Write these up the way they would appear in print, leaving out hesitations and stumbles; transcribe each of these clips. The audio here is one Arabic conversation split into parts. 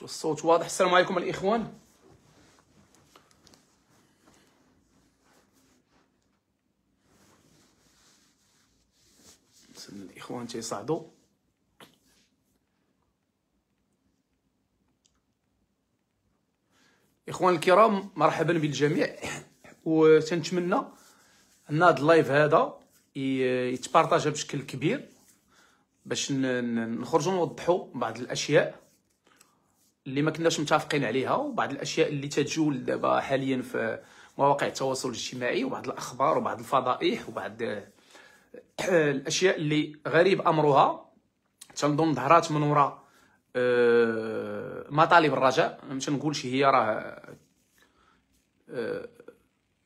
الصوت واضح. السلام عليكم الإخوان. الإخوان تيصعدوا. إخوان الكرام، مرحبا بالجميع، وتنتمنى أن هذا اللايف هذا يتبارطاجا بشكل كبير باش نخرجوا نوضحوا بعض الأشياء اللي ما كناش متفقين عليها، وبعض الاشياء اللي تجول دابا حاليا في مواقع التواصل الاجتماعي، وبعض الاخبار وبعض الفضائح وبعض الاشياء اللي غريب امرها تنظن ظهرات من وراء مطالب الرجاء. ما تنقولش هي راه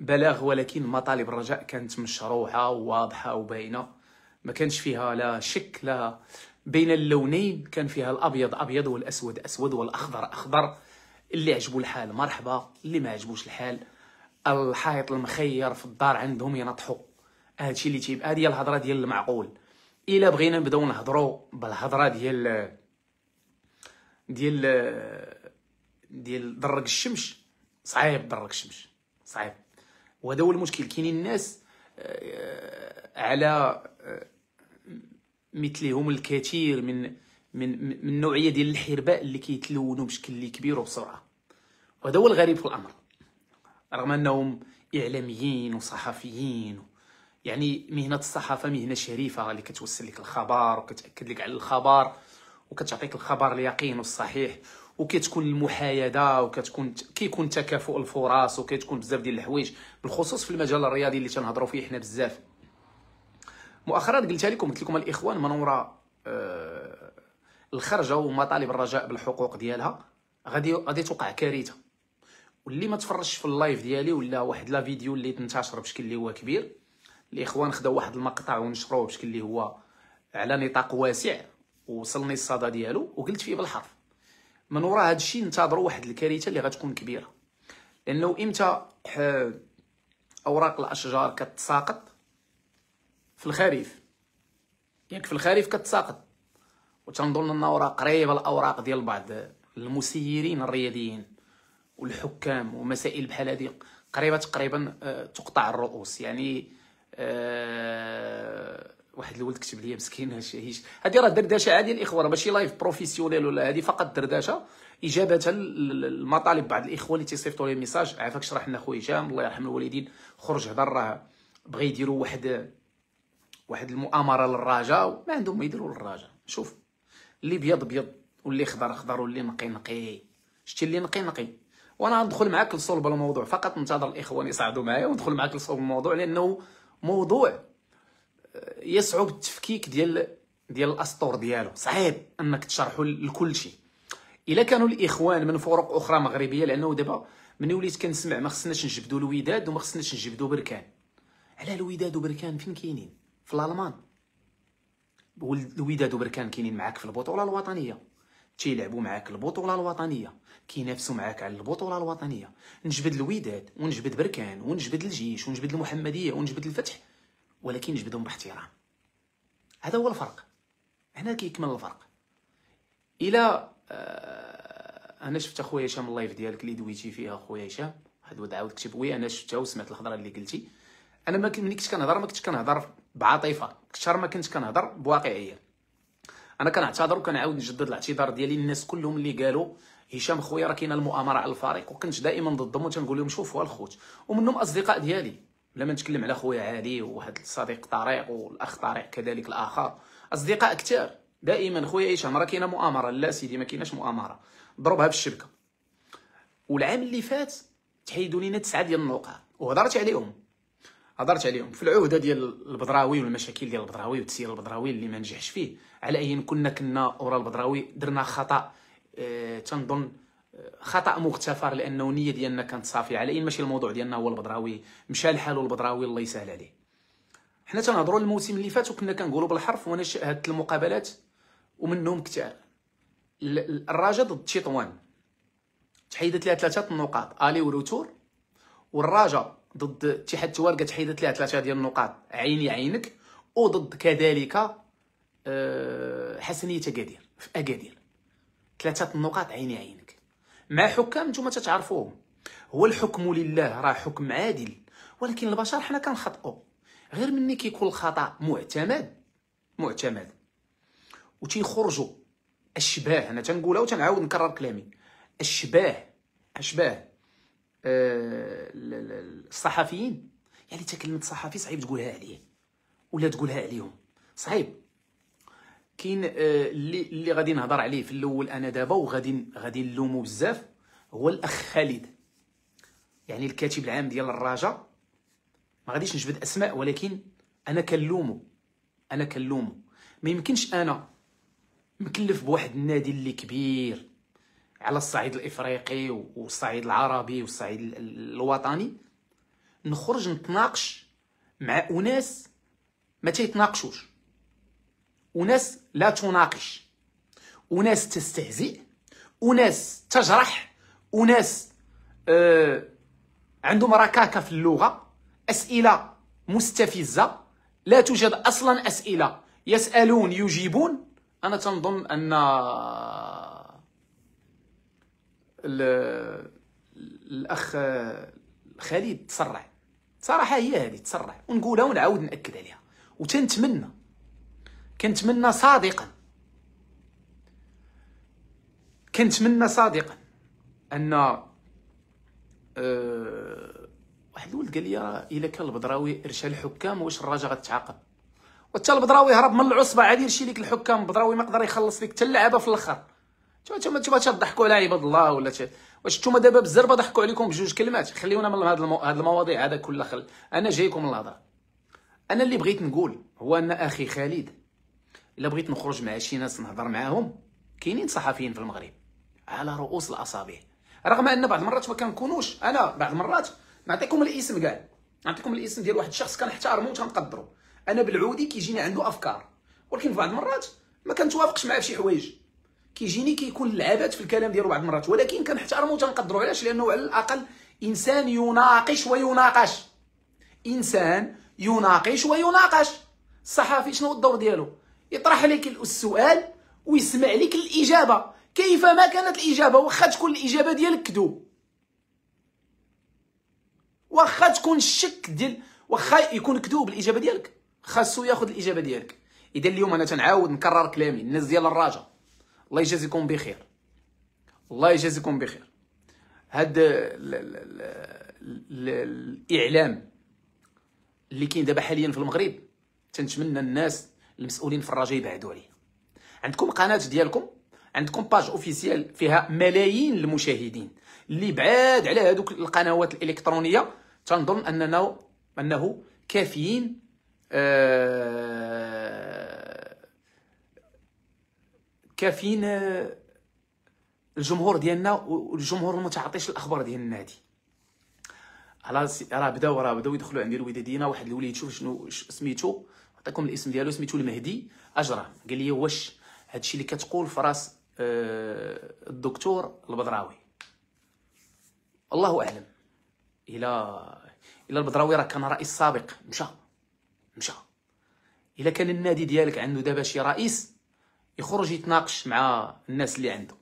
بلاغ، ولكن مطالب الرجاء كانت مشروحه وواضحه وباينه، ما كانش فيها لا شك لا بين اللونين. كان فيها الابيض ابيض والاسود اسود والاخضر اخضر. اللي عجبو الحال مرحبا، اللي ما عجبوش الحال الحائط المخير في الدار عندهم ينطحوا. هادشي اللي تيبقى، هذه الهضره ديال المعقول. الا بغينا نبداو نهضروا بالهضره ديال درك الشمس، صعيب درك الشمس صعيب، وهذا هو المشكل. كاينين الناس على مثلهم الكثير من نوعيه ديال الحرباء اللي كيتلونوا بشكل اللي كبير وبسرعه، وهذا هو الغريب في الامر. رغم انهم اعلاميين وصحفيين، يعني مهنه الصحافه مهنه شريفه اللي كتوصل لك الخبر وكتاكد لك على الخبر وكتعطيك الخبر اليقين والصحيح، وكتكون المحايده كيكون تكافؤ الفرص، وكتكون بزاف ديال الحوايج، بالخصوص في المجال الرياضي اللي تنهضروا فيه حنا بزاف. مؤخرا قلت لكم الاخوان من وراء الخرجه ومطالب الرجاء بالحقوق ديالها غادي توقع كارثه. واللي ما تفرجش في اللايف ديالي ولا واحد لا فيديو اللي تنتشر بشكل اللي هو كبير، الاخوان خداو واحد المقطع ونشروه بشكل اللي هو على نطاق واسع ووصلني الصدى ديالو، وقلت فيه بالحرف من وراء هذا الشيء انتظروا واحد الكارثه اللي غتكون كبيره. لانه امتى اوراق الاشجار كتساقط؟ في الخريف، ياك في الخريف كتساقط، وتنظن انه راه قريبه الاوراق ديال بعض المسيرين الرياضيين والحكام ومسائل بحال هذه قريبه تقريبا تقطع الرؤوس. يعني واحد الولد كتب لي مسكين هذه راه دردشه عادي الاخوه، راه ماشي لايف بروفيسيونيل ولا هذه فقط دردشه اجابه للمطالب بعض الاخوه اللي تيصيفطوا لي ميساج. عافاك شرح لنا خويا هشام الله يرحم الوالدين، خرج هضر راه بغى يديروا واحد المؤامره للرجاء، ما عندهم ما يديروا للرجاء. شوف، اللي بيض بيض واللي خضر خضر واللي نقي نقي. شتي اللي نقي نقي. وانا غندخل معاك لصلب الموضوع، فقط ننتظر الاخوان يصعدوا معايا وندخل معاك لصلب الموضوع، لانه موضوع يصعب التفكيك ديال الاسطور ديالو. صعيب انك تشرحوا لكل شيء. الا كانوا الاخوان من فرق اخرى مغربيه، لانه دابا ملي وليت كنسمع ما خصناش نجبدوا الوداد وما خصناش نجبدوا بركان. على الوداد وبركان فين كاينين؟ في الالمان. الوداد وبركان كاينين معاك في البطوله الوطنيه، تيلعبوا معاك البطوله الوطنيه، كينافسوا معاك على البطوله الوطنيه. نجبد الوداد ونجبد بركان ونجبد الجيش ونجبد المحمديه ونجبد الفتح، ولكن نجبدهم باحترام. هذا هو الفرق. هنا كيكمل الفرق. الى انا شفت اخويا هشام اللايف ديالك اللي دويتي فيها اخويا هشام، واحد الولد عاود كتب وي انا شفتها وسمعت الهضره اللي قلتي. انا ملي كنت كنهضر ما كنتش كنهضر بعاطفه، كثر ما كنت كنهضر بواقعيه. انا كنعتذر وكنعاود نجدد الاعتذار ديالي للناس كلهم اللي قالوا هشام خويا راه كاينه المؤامره على الفريق، وكنت دائما ضدهم وتنقول لهم شوفوا الخوت، ومنهم اصدقاء ديالي. بلا ما نتكلم على خويا علي وواحد الصديق طارق والاخ طارق كذلك الاخر، اصدقاء كثار دائما خويا هشام راه كاينه مؤامره. لا سيدي ما كايناش مؤامره، ضربها في الشبكه. والعام اللي فات تحيدوا لينا 9 ديال النقاط وهضرت عليهم في العهده ديال البدراوي والمشاكل ديال البدراوي وتسيير البدراوي اللي ما نجحش فيه. على اي كنا ورا البدراوي درنا خطا، تنظن خطا مغتفر، لانه النيه ديالنا كانت صافيه. على اي ماشي الموضوع ديالنا هو البدراوي مشى لحالو، البدراوي الله يسهل عليه. حنا تنهضروا الموسم اللي فات وكنا كنقولوا بالحرف، وانا شاهدت المقابلات ومنهم كثار. الرجاء ضد تطوان تحيدت لها 3 النقاط الي وروتور، والرجاء ضد اتحاد توارقه تحيدت لها 3 ديال النقاط عيني عينك، وضد كذلك حسنيه اكادير في اكادير 3 النقاط عيني عينك. مع حكام نتوما تتعرفوهم. هو الحكم لله راه حكم عادل، ولكن البشر حنا كنخطئوا. غير مني كيكون الخطا معتمد وتيخرجوا اشباه. انا تنقولها وتنعاود نكرر كلامي، اشباه الصحفيين. يعني حتى كلمه صحفي صعيب تقولها عليه ولا تقولها عليهم، صعيب. كاين اللي غادي نهضر عليه في الاول انا دابا، وغادي نلومو بزاف، هو الاخ خالد، يعني الكاتب العام ديال الرجاء. ما غاديش نجبد اسماء، ولكن انا كنلومو. ما يمكنش انا مكلف بواحد النادي اللي كبير على الصعيد الافريقي والصعيد العربي والصعيد الوطني، نخرج نتناقش مع اناس ما تيتناقشوش، وناس لا تناقش، وناس تستهزئ، وناس تجرح، وناس عندهم ركاكه في اللغه، اسئله مستفزه، لا توجد اصلا اسئله، يسالون يجيبون. انا تنظن ان الاخ خالد تسرع صراحه، هي هذه تسرع، ونقولها ونعاود ناكد عليها. كنتمنى صادقا ان واحد الولد قال لي راه الا كان البدراوي ارشى الحكام واش الرجاء غتعاقب؟ وحتى البدراوي هرب من العصبه عادي يرشي لك الحكام. البدراوي ما قدر يخلص لك حتى اللعابه في الاخر. نتوما تضحكوا على عباد الله ولا واش نتوما دابا بالزربه ضحكوا عليكم بجوج كلمات؟ خليونا من هاد المواضيع هذا كلها. انا جايكم الهضره. انا اللي بغيت نقول هو ان اخي خالد، الا بغيت نخرج مع شي ناس نهضر معاهم، كاينين صحفيين في المغرب على رؤوس الاصابع، رغم ان بعض المرات ما كنكونوش. انا بعض المرات نعطيكم الاسم كاع، نعطيكم الاسم ديال واحد الشخص كنحتارمو وتنقدرو. انا بالعودي كيجيني عنده افكار، ولكن في بعض المرات ما كنتوافقش معاه في شي حوايج، كيجيني كيكون لعابات في الكلام ديالو بعض المرات، ولكن كنحتارمو وتنقدرو. علاش؟ لانه على الاقل انسان يناقش ويناقش، انسان يناقش ويناقش. الصحفي شنو الدور ديالو؟ يطرح لك السؤال ويسمع لك الاجابه كيفما كانت الاجابه، واخا تكون الاجابه ديالك كذوب، واخا تكون الشك ديال، واخا يكون كذوب الاجابه ديالك، خاصو ياخذ الاجابه ديالك. اذا اليوم انا تنعاود نكرر كلامي، الناس ديال الرجاء الله يجازيكم بخير، الله يجازيكم بخير. هاد الاعلام اللي كاين دابا حاليا في المغرب، تنتمنى الناس المسؤولين في الرجاء يبعدوا عليه. عندكم قناه ديالكم، عندكم باج اوفيسيال فيها ملايين المشاهدين، اللي بعاد على هذوك القنوات الالكترونيه تنظن انه كافيين كافيين الجمهور ديالنا والجمهور المتعطش الاخبار ديال النادي. راه بداو يدخلوا عندي الوداديين. واحد الوليد شوف شنو سميتو، نعطيكم الاسم ديالو، سميتو المهدي اجرام. قال لي واش هادشي اللي كتقول في راس الدكتور البدراوي؟ الله اعلم. الى البدراوي راه كان رئيس سابق، مشى. الا كان النادي ديالك عنده دابا شي رئيس يخرج يتناقش مع الناس اللي عنده.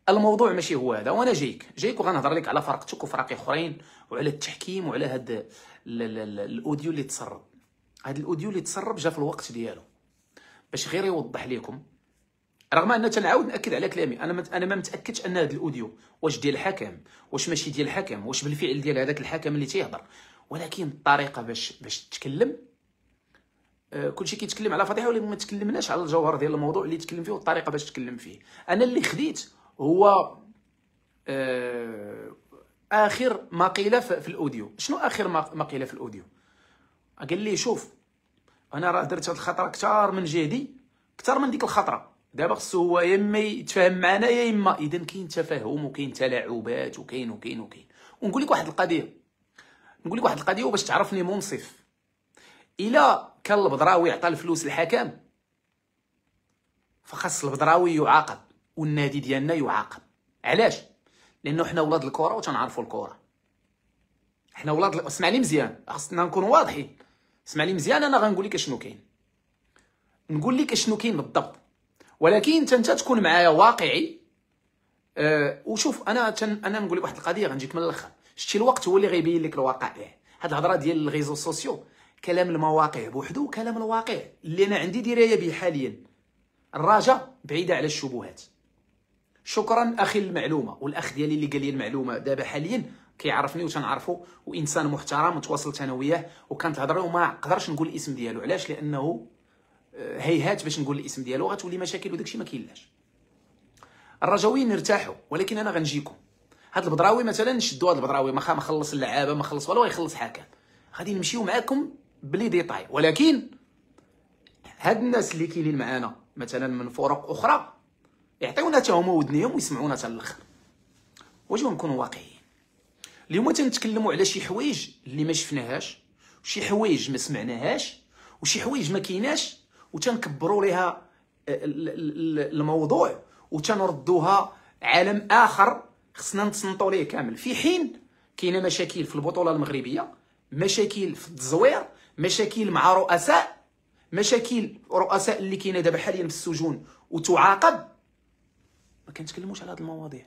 الموضوع ماشي هو هذا، وانا جايك وغنهضر لك على فرقتك وفرق اخرين، وعلى التحكيم، وعلى هاد الاوديو اللي تسرب. هاد الاوديو اللي تسرب جا في الوقت ديالو باش غير يوضح لكم، رغم ان تنعاود ناكد على كلامي. انا ما متاكدش ان هذا الاوديو واش ديال الحكم، واش ماشي ديال الحكم، واش بالفعل ديال هذاك الحكم اللي تيهضر، ولكن الطريقه باش تتكلم، كلشي كيتكلم على فضيحه، ولكن ما تكلمناش على الجوهر ديال الموضوع اللي تكلم فيه والطريقه باش تكلم فيه. انا اللي خديت هو اخر ما قيل في الاوديو. شنو اخر ما قيل في الاوديو؟ قال لي شوف، انا راه درت هاد الخطره كثار من جهدي، كثر من ديك الخطره، دابا خصو هو يا اما يتفاهم معنا يا اما. اذا كاين تفاهم وكاين تلاعبات وكاين. ونقول لك واحد القضيه، وباش تعرفني منصف. الا كان البدراوي عطى الفلوس للحكم، فخاص البدراوي يعاقب والنادي ديالنا يعاقب. علاش؟ لانه حنا ولاد الكره وتنعرفوا الكره. حنا ولاد اسمع لي مزيان، خصنا نكونوا واضحين. اسمع لي مزيان، انا غنقول لك شنو كاين، نقول لك شنو كاين بالضبط، ولكن انت تكون معايا واقعي. وشوف انا نقول لك واحد القضيه غنجيك من الاخر. شتي الوقت هو اللي غيبين لك الواقع. هاد الهضره ديال الريزو سوسيو كلام المواقع بوحدو، كلام الواقع اللي انا عندي درايه به حاليا. الرجاء بعيده على الشبهات. شكرا اخي المعلومه، والاخ ديالي اللي قال لي المعلومه دابا حاليا كيعرفني وتنعرفو، وانسان محترم وتواصلت انا وياه وكانت الهضره وما نقدرش نقول الاسم ديالو. علاش؟ لانه هيهات باش نقول الاسم ديالو غتولي مشاكل وداكشي ما كاينلاش. الرجاويين نرتاحوا، ولكن انا غنجيكم. هاد البدراوي مثلا نشدوا هاد البدراوي ما خلص اللعابه ما خلص والو، غيخلص حكم. غادي نمشيو معاكم بلي ديطاي، ولكن هاد الناس اللي كاينين معانا مثلا من فرق اخرى يعطيونا حتى هما ودنيهم ويسمعونا حتى الاخر. واجيو نكونوا واقعيين. اليوم تنتكلموا على شي حوايج اللي ما شفناهاش، وشي حوايج ما سمعناهاش، وشي حوايج ما كايناش، وتنكبروا ليها الموضوع وتنردوها عالم اخر خصنا نتصنتوا ليه كامل. في حين كاينه مشاكل في البطوله المغربيه، مشاكل في التزوير، مشاكل مع رؤساء، مشاكل رؤساء اللي كاينه دابا حاليا في السجون وتعاقب. ما كنتكلموش على هاد المواضيع،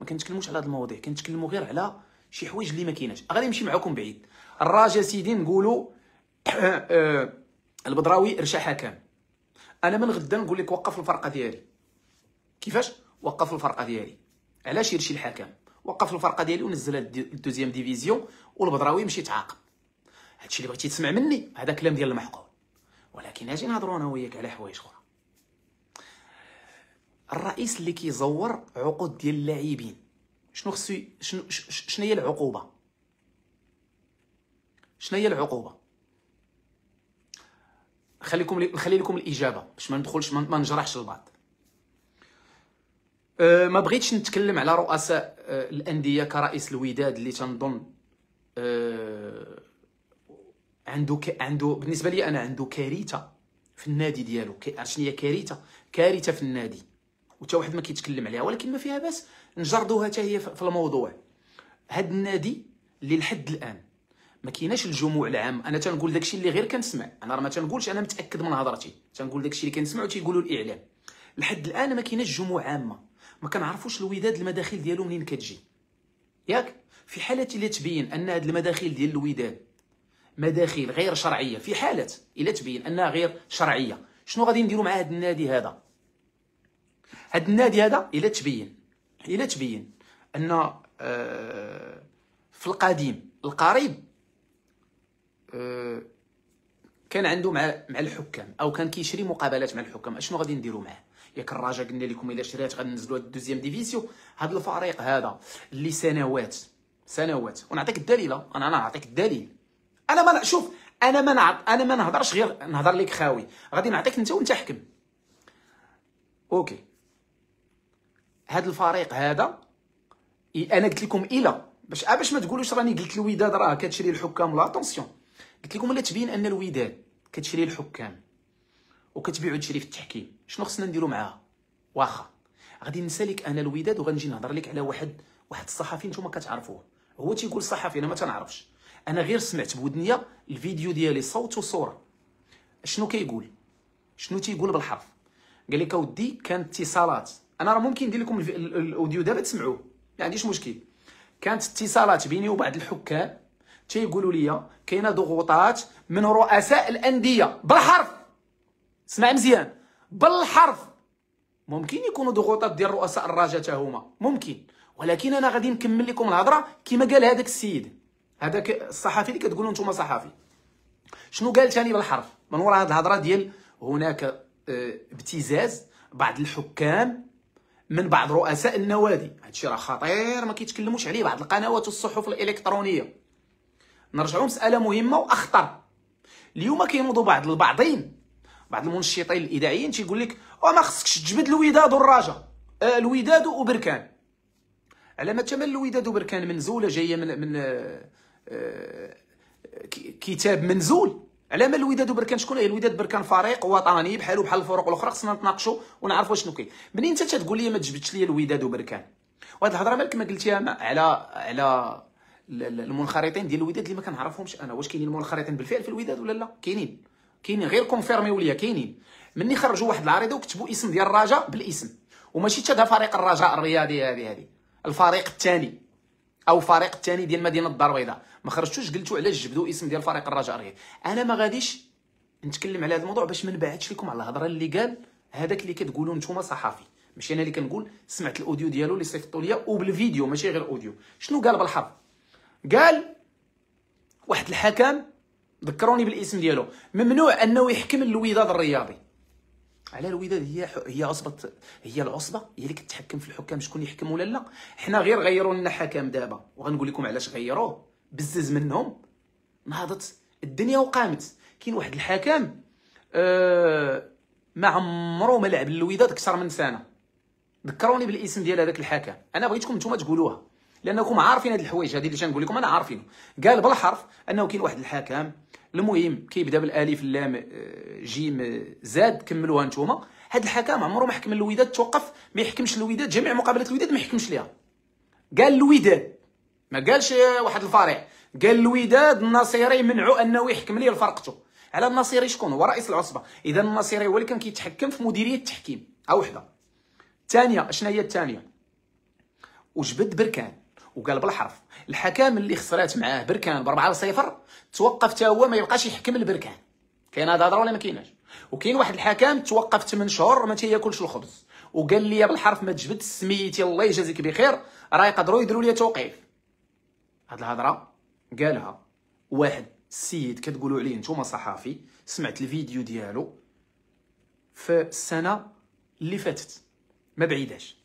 ما كنتكلموش على هاد المواضيع، كنتكلموا غير على شي حوايج اللي ما كايناش. غادي نمشي معكم بعيد. الراجا سيدي نقولوا البدراوي رشا حكم. انا من غدا نقول لك وقف الفرقه ديالي. كيفاش؟ وقف الفرقه ديالي. علاش يرشي الحكم؟ وقف الفرقه ديالي ونزلها للدوزيام ديفيزيون، والبدراوي مشي تعاقب. هادشي اللي بغيتي تسمع مني هذا كلام ديال المحقول. ولكن اجي نهضروا انا وياك على حوايج اخرى. الرئيس اللي كيزور عقود ديال اللاعبين، شنو خصو شنو هي العقوبه؟ شنو هي العقوبه؟ نخلي لكم الاجابه باش ما ندخلش ما نجرحش البعض. ما بغيتش نتكلم على رؤساء الانديه كرئيس الوداد اللي تنظن عنده بالنسبه لي انا عنده كارثه في النادي ديالو. شنو هي كارثه؟ كارثه في النادي وتا واحد ما كيتكلم عليها، ولكن ما فيها باس نجردوها حتى هي في الموضوع. هاد النادي اللي لحد الان ما كايناش الجموع العام. انا تنقول داكشي اللي غير كنسمع، انا راه ما تنقولش انا متاكد من هضرتي، تنقول داكشي اللي كنسمع وتيقولوا الاعلام. لحد الان ما كايناش جموع عامه، ما كنعرفوش الوداد المداخيل ديالو منين كتجي. ياك في حاله اللي تبين ان هاد المداخيل ديال الوداد مداخيل غير شرعيه، في حاله الا تبين انها غير شرعيه، شنو غادي نديروا مع هاد النادي هذا؟ هاد النادي هذا الا تبين ان في القديم القريب كان عنده مع الحكام او كان كيشري مقابلات مع الحكام، اشنو غادي نديروا معاه؟ ياك الرجاء قلنا لكم الا شريت غننزلوا هاد الدوزيام ديفيسيون. هاد الفريق هذا اللي سنوات ونعطيك الدليل، انا نعطيك الدليل. انا ما شوف انا ما نهضرش غير نهضر لك خاوي، غادي نعطيك انت وانت حكم. اوكي، هاد الفريق هذا انا قلت لكم الا باش ما تقولوش راني قلت الوداد راه كتشري الحكام. لا اتونسيون، قلت لكم الا تبين ان الوداد كتشري الحكام وكتبيع وتشري في التحكيم، شنو خصنا نديرو معاها؟ واخا غادي نسالك انا الوداد وغنجي نهضر لك على واحد الصحفي نتوما كتعرفوه. هو تيقول الصحفي، انا ما تنعرفش، انا غير سمعت بودنيا الفيديو ديالي صوت وصوره. شنو كيقول؟ شنو تيقول بالحرف؟ قال لك اودي كانت اتصالات، انا راه ممكن ندير لكم الاوديو دابا تسمعوه، ما عنديش مشكل. كانت اتصالات بيني وبعض الحكام تيقولوا لي كاينه ضغوطات من رؤساء الانديه بالحرف. اسمع مزيان، بالحرف. ممكن يكونوا ضغوطات ديال رؤساء الرجاء حتى هما ممكن، ولكن انا غادي نكمل لكم الهضره كما قال هذاك السيد، هذاك الصحفي اللي كتقولوا نتوما صحفي. شنو قال ثاني بالحرف من وراء هذه الهضره ديال هناك ابتزاز بعض الحكام من بعض رؤساء النوادي؟ هادشي راه خطير ما كيتكلموش عليه بعض القنوات والصحف الالكترونيه. نرجعوا مساله مهمه واخطر. اليوم كينوضوا بعض المنشطين الاذاعيين تيقول لك ما خصكش تجبد الوداد والرجاء، الوداد وبركان. على ما تمل الوداد وبركان منزوله جايه من كتاب منزول. على ما الوداد وبركان شكون هي الوداد؟ بركان فريق وطني بحالو بحال الفرق الاخرى، خصنا نتناقشوا ونعرفوا شنو كاين. منين انت تقول لي ما تجبدش لي الوداد وبركان؟ وهاد الهضره مالك ما قلتيها على المنخرطين ديال الوداد اللي ما كنعرفهمش انا. واش كاينين المنخرطين بالفعل في الوداد ولا لا؟ كاينين غير كونفيرميو ليا كاينين. مني خرجوا واحد العريضه وكتبوا اسم ديال الرجاء بالاسم وماشي حتى فريق الرجاء الرياضي هذه الفريق الثاني او الفريق الثاني ديال مدينه الدار البيضاء. ما خرجتوش قلتوا علاش جبدوا اسم ديال فريق الرجاء الرياضي. انا ما غاديش نتكلم على هذا الموضوع باش ما نبعدش لكم على الهضره اللي قال هذاك اللي كتقولوا نتوما صحافي، ماشي انا اللي كنقول. سمعت الاوديو ديالو اللي صيفطوا ليا وبالفيديو ماشي غير اوديو. شنو قال بالحرف؟ قال واحد الحكم، ذكروني بالاسم ديالو، ممنوع انه يحكم الوداد الرياضي. على الوداد هي عصبه، هي العصبه هي اللي كتحكم في الحكام شكون يحكم ولا لا. حنا غير غيروا لنا حكم دابا، وغنقول لكم علاش غيروه. بزز منهم نهضت الدنيا وقامت. كاين واحد الحكم ما عمرو ما لعب الوداد اكثر من سنه. ذكروني بالاسم ديال هذاك الحكم. انا بغيتكم نتوما تقولوها لانكم عارفين هاد الحوايج هذه اللي تنقول لكم، انا عارفينه. قال بالحرف انه كاين واحد الحكم، المهم كيبدا بالالف اللام جيم زاد، كملوها نتوما. هاد الحكم عمرو ما حكم الوداد، توقف ما يحكمش الوداد، جميع مقابلات الوداد ما يحكمش ليها. قال الوداد، ما قالش واحد الفريق، قال الوداد الناصيري منعوا انه يحكم ليه لفرقته. على الناصيري شكون؟ هو رئيس العصبه. اذا الناصيري هو اللي كان كيتحكم في مديريه التحكيم. وحده الثانيه، شنو هي الثانيه؟ وجبد بركان وقال بالحرف الحكم اللي خسرات معاه بركان ب4-0 توقف حتى هو ما يبقاش يحكم البركان. كاين هذا الهضره ولا ما كايناش؟ وكاين واحد الحكم توقف 8 شهور ما تياكلش الخبز، وقال لي بالحرف ما تجبد سميتي الله يجازيك بخير، راه يقدروا يديروا لي توقيف. هاد الهضره قالها واحد السيد كتقولوا عليه نتوما صحافي. سمعت الفيديو ديالو في السنه اللي فاتت، ما بعيداش.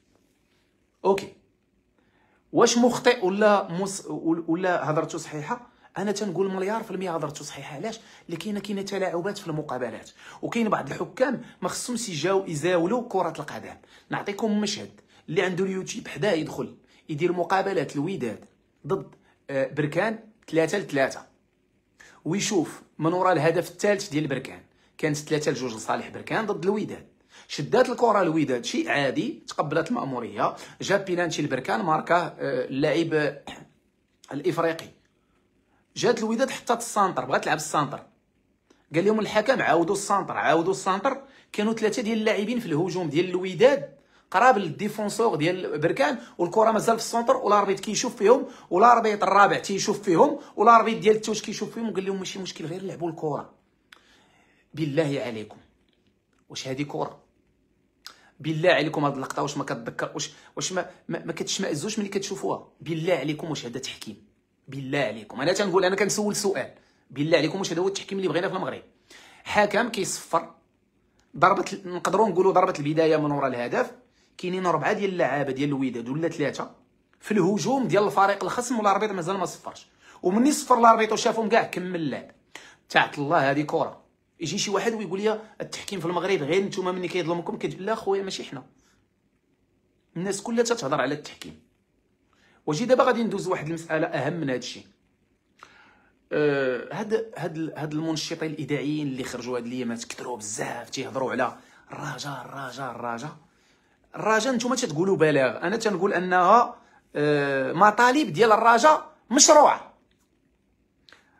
اوكي، واش مخطئ ولا هضرته صحيحه؟ انا تنقول مليار في المية هضرته صحيحه. علاش؟ اللي كاينه تلاعبات في المقابلات، وكاين بعض الحكام ما خصهمش يزاولوا كره القدم. نعطيكم مشهد اللي عنده اليوتيوب حداه يدخل يدير مقابلات الوداد ضد بركان 3-3 ويشوف من وراء الهدف الثالث ديال بركان. كانت 3-2 لصالح بركان ضد الوداد. شدات الكره الوداد شيء عادي، تقبلت المأموريه، جاب بيلانتي البركان ماركاه اللاعب الافريقي. جات الوداد حطات السانتر، بغات تلعب السانتر، قال لهم الحكم عاودوا السانتر. كانوا 3 ديال اللاعبين في الهجوم ديال الوداد قراب للديفونسور ديال بركان، والكره مازال في السونتر، والاربيط كيشوف فيهم، والاربيط الرابع تيشوف فيهم، والاربيط ديال التوش كيشوف فيهم، وقال لهم ماشي مشكل غير لعبوا الكره. بالله عليكم واش هذه كره؟ بالله عليكم هاد اللقطه واش ما كتذكر؟ واش ما كتشمئزوش ملي كتشوفوها؟ بالله عليكم واش هذا تحكيم؟ بالله عليكم انا تنقول، انا كنسول سؤال، بالله عليكم واش هذا هو التحكيم اللي بغينا في المغرب؟ حكم كيصفر ضربه، نقدروا نقولوا ضربه البدايه من وراء الهدف. كاينين 4 ديال اللعابه ديال الوداد ولا 3 في الهجوم ديال الفريق الخصم، والاربيط مازال ما صفرش، ومني صفر الاربيط وشافهم كاع كمل اللعب. تعت الله هذه كره. يجي شي واحد ويقول لي التحكيم في المغرب غير نتوما ملي كيظلمكم لا خويا ماشي حنا، الناس كلها تتهضر على التحكيم. وجي دابا غادي ندوز واحد المساله اهم من هذا الشيء. هاد المنشطين الاذاعيين اللي خرجوا هاد الايامات كثروا بزاف تيهضروا على الرجاء. نتوما تتقولوا بلاغ، انا تنقول انها مطالب ديال الرجاء مشروعه.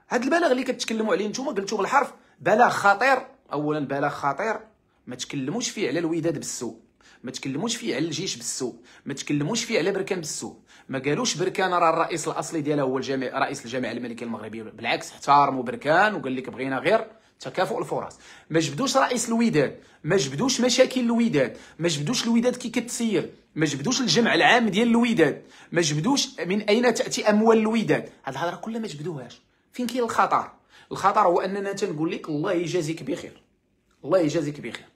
هاد البلاغ اللي كتكلموا عليه نتوما قلتوا بالحرف بلاغ خطير. اولا بلاغ خطير، ما تكلموش فيه على الوداد بالسوء، ما تكلموش فيه على الجيش بالسوء، ما تكلموش فيه على بركان بالسوء. ما قالوش بركان راه الرئيس الاصلي ديالها هو رئيس الجامعه الملكيه المغربيه، بالعكس احترموا بركان وقال لك بغينا غير تكافؤ الفرص. ما جبدوش رئيس الوداد، ما جبدوش مشاكل الوداد، ما جبدوش الوداد كي كتسير، ما جبدوش الجمع العام ديال الوداد، ما جبدوش من اين تاتي اموال الوداد. هاد الهضره كلها ما جبدوهاش. فين كاين الخطر؟ الخطر هو اننا تنقول لك الله يجازيك بخير، الله يجازيك بخير.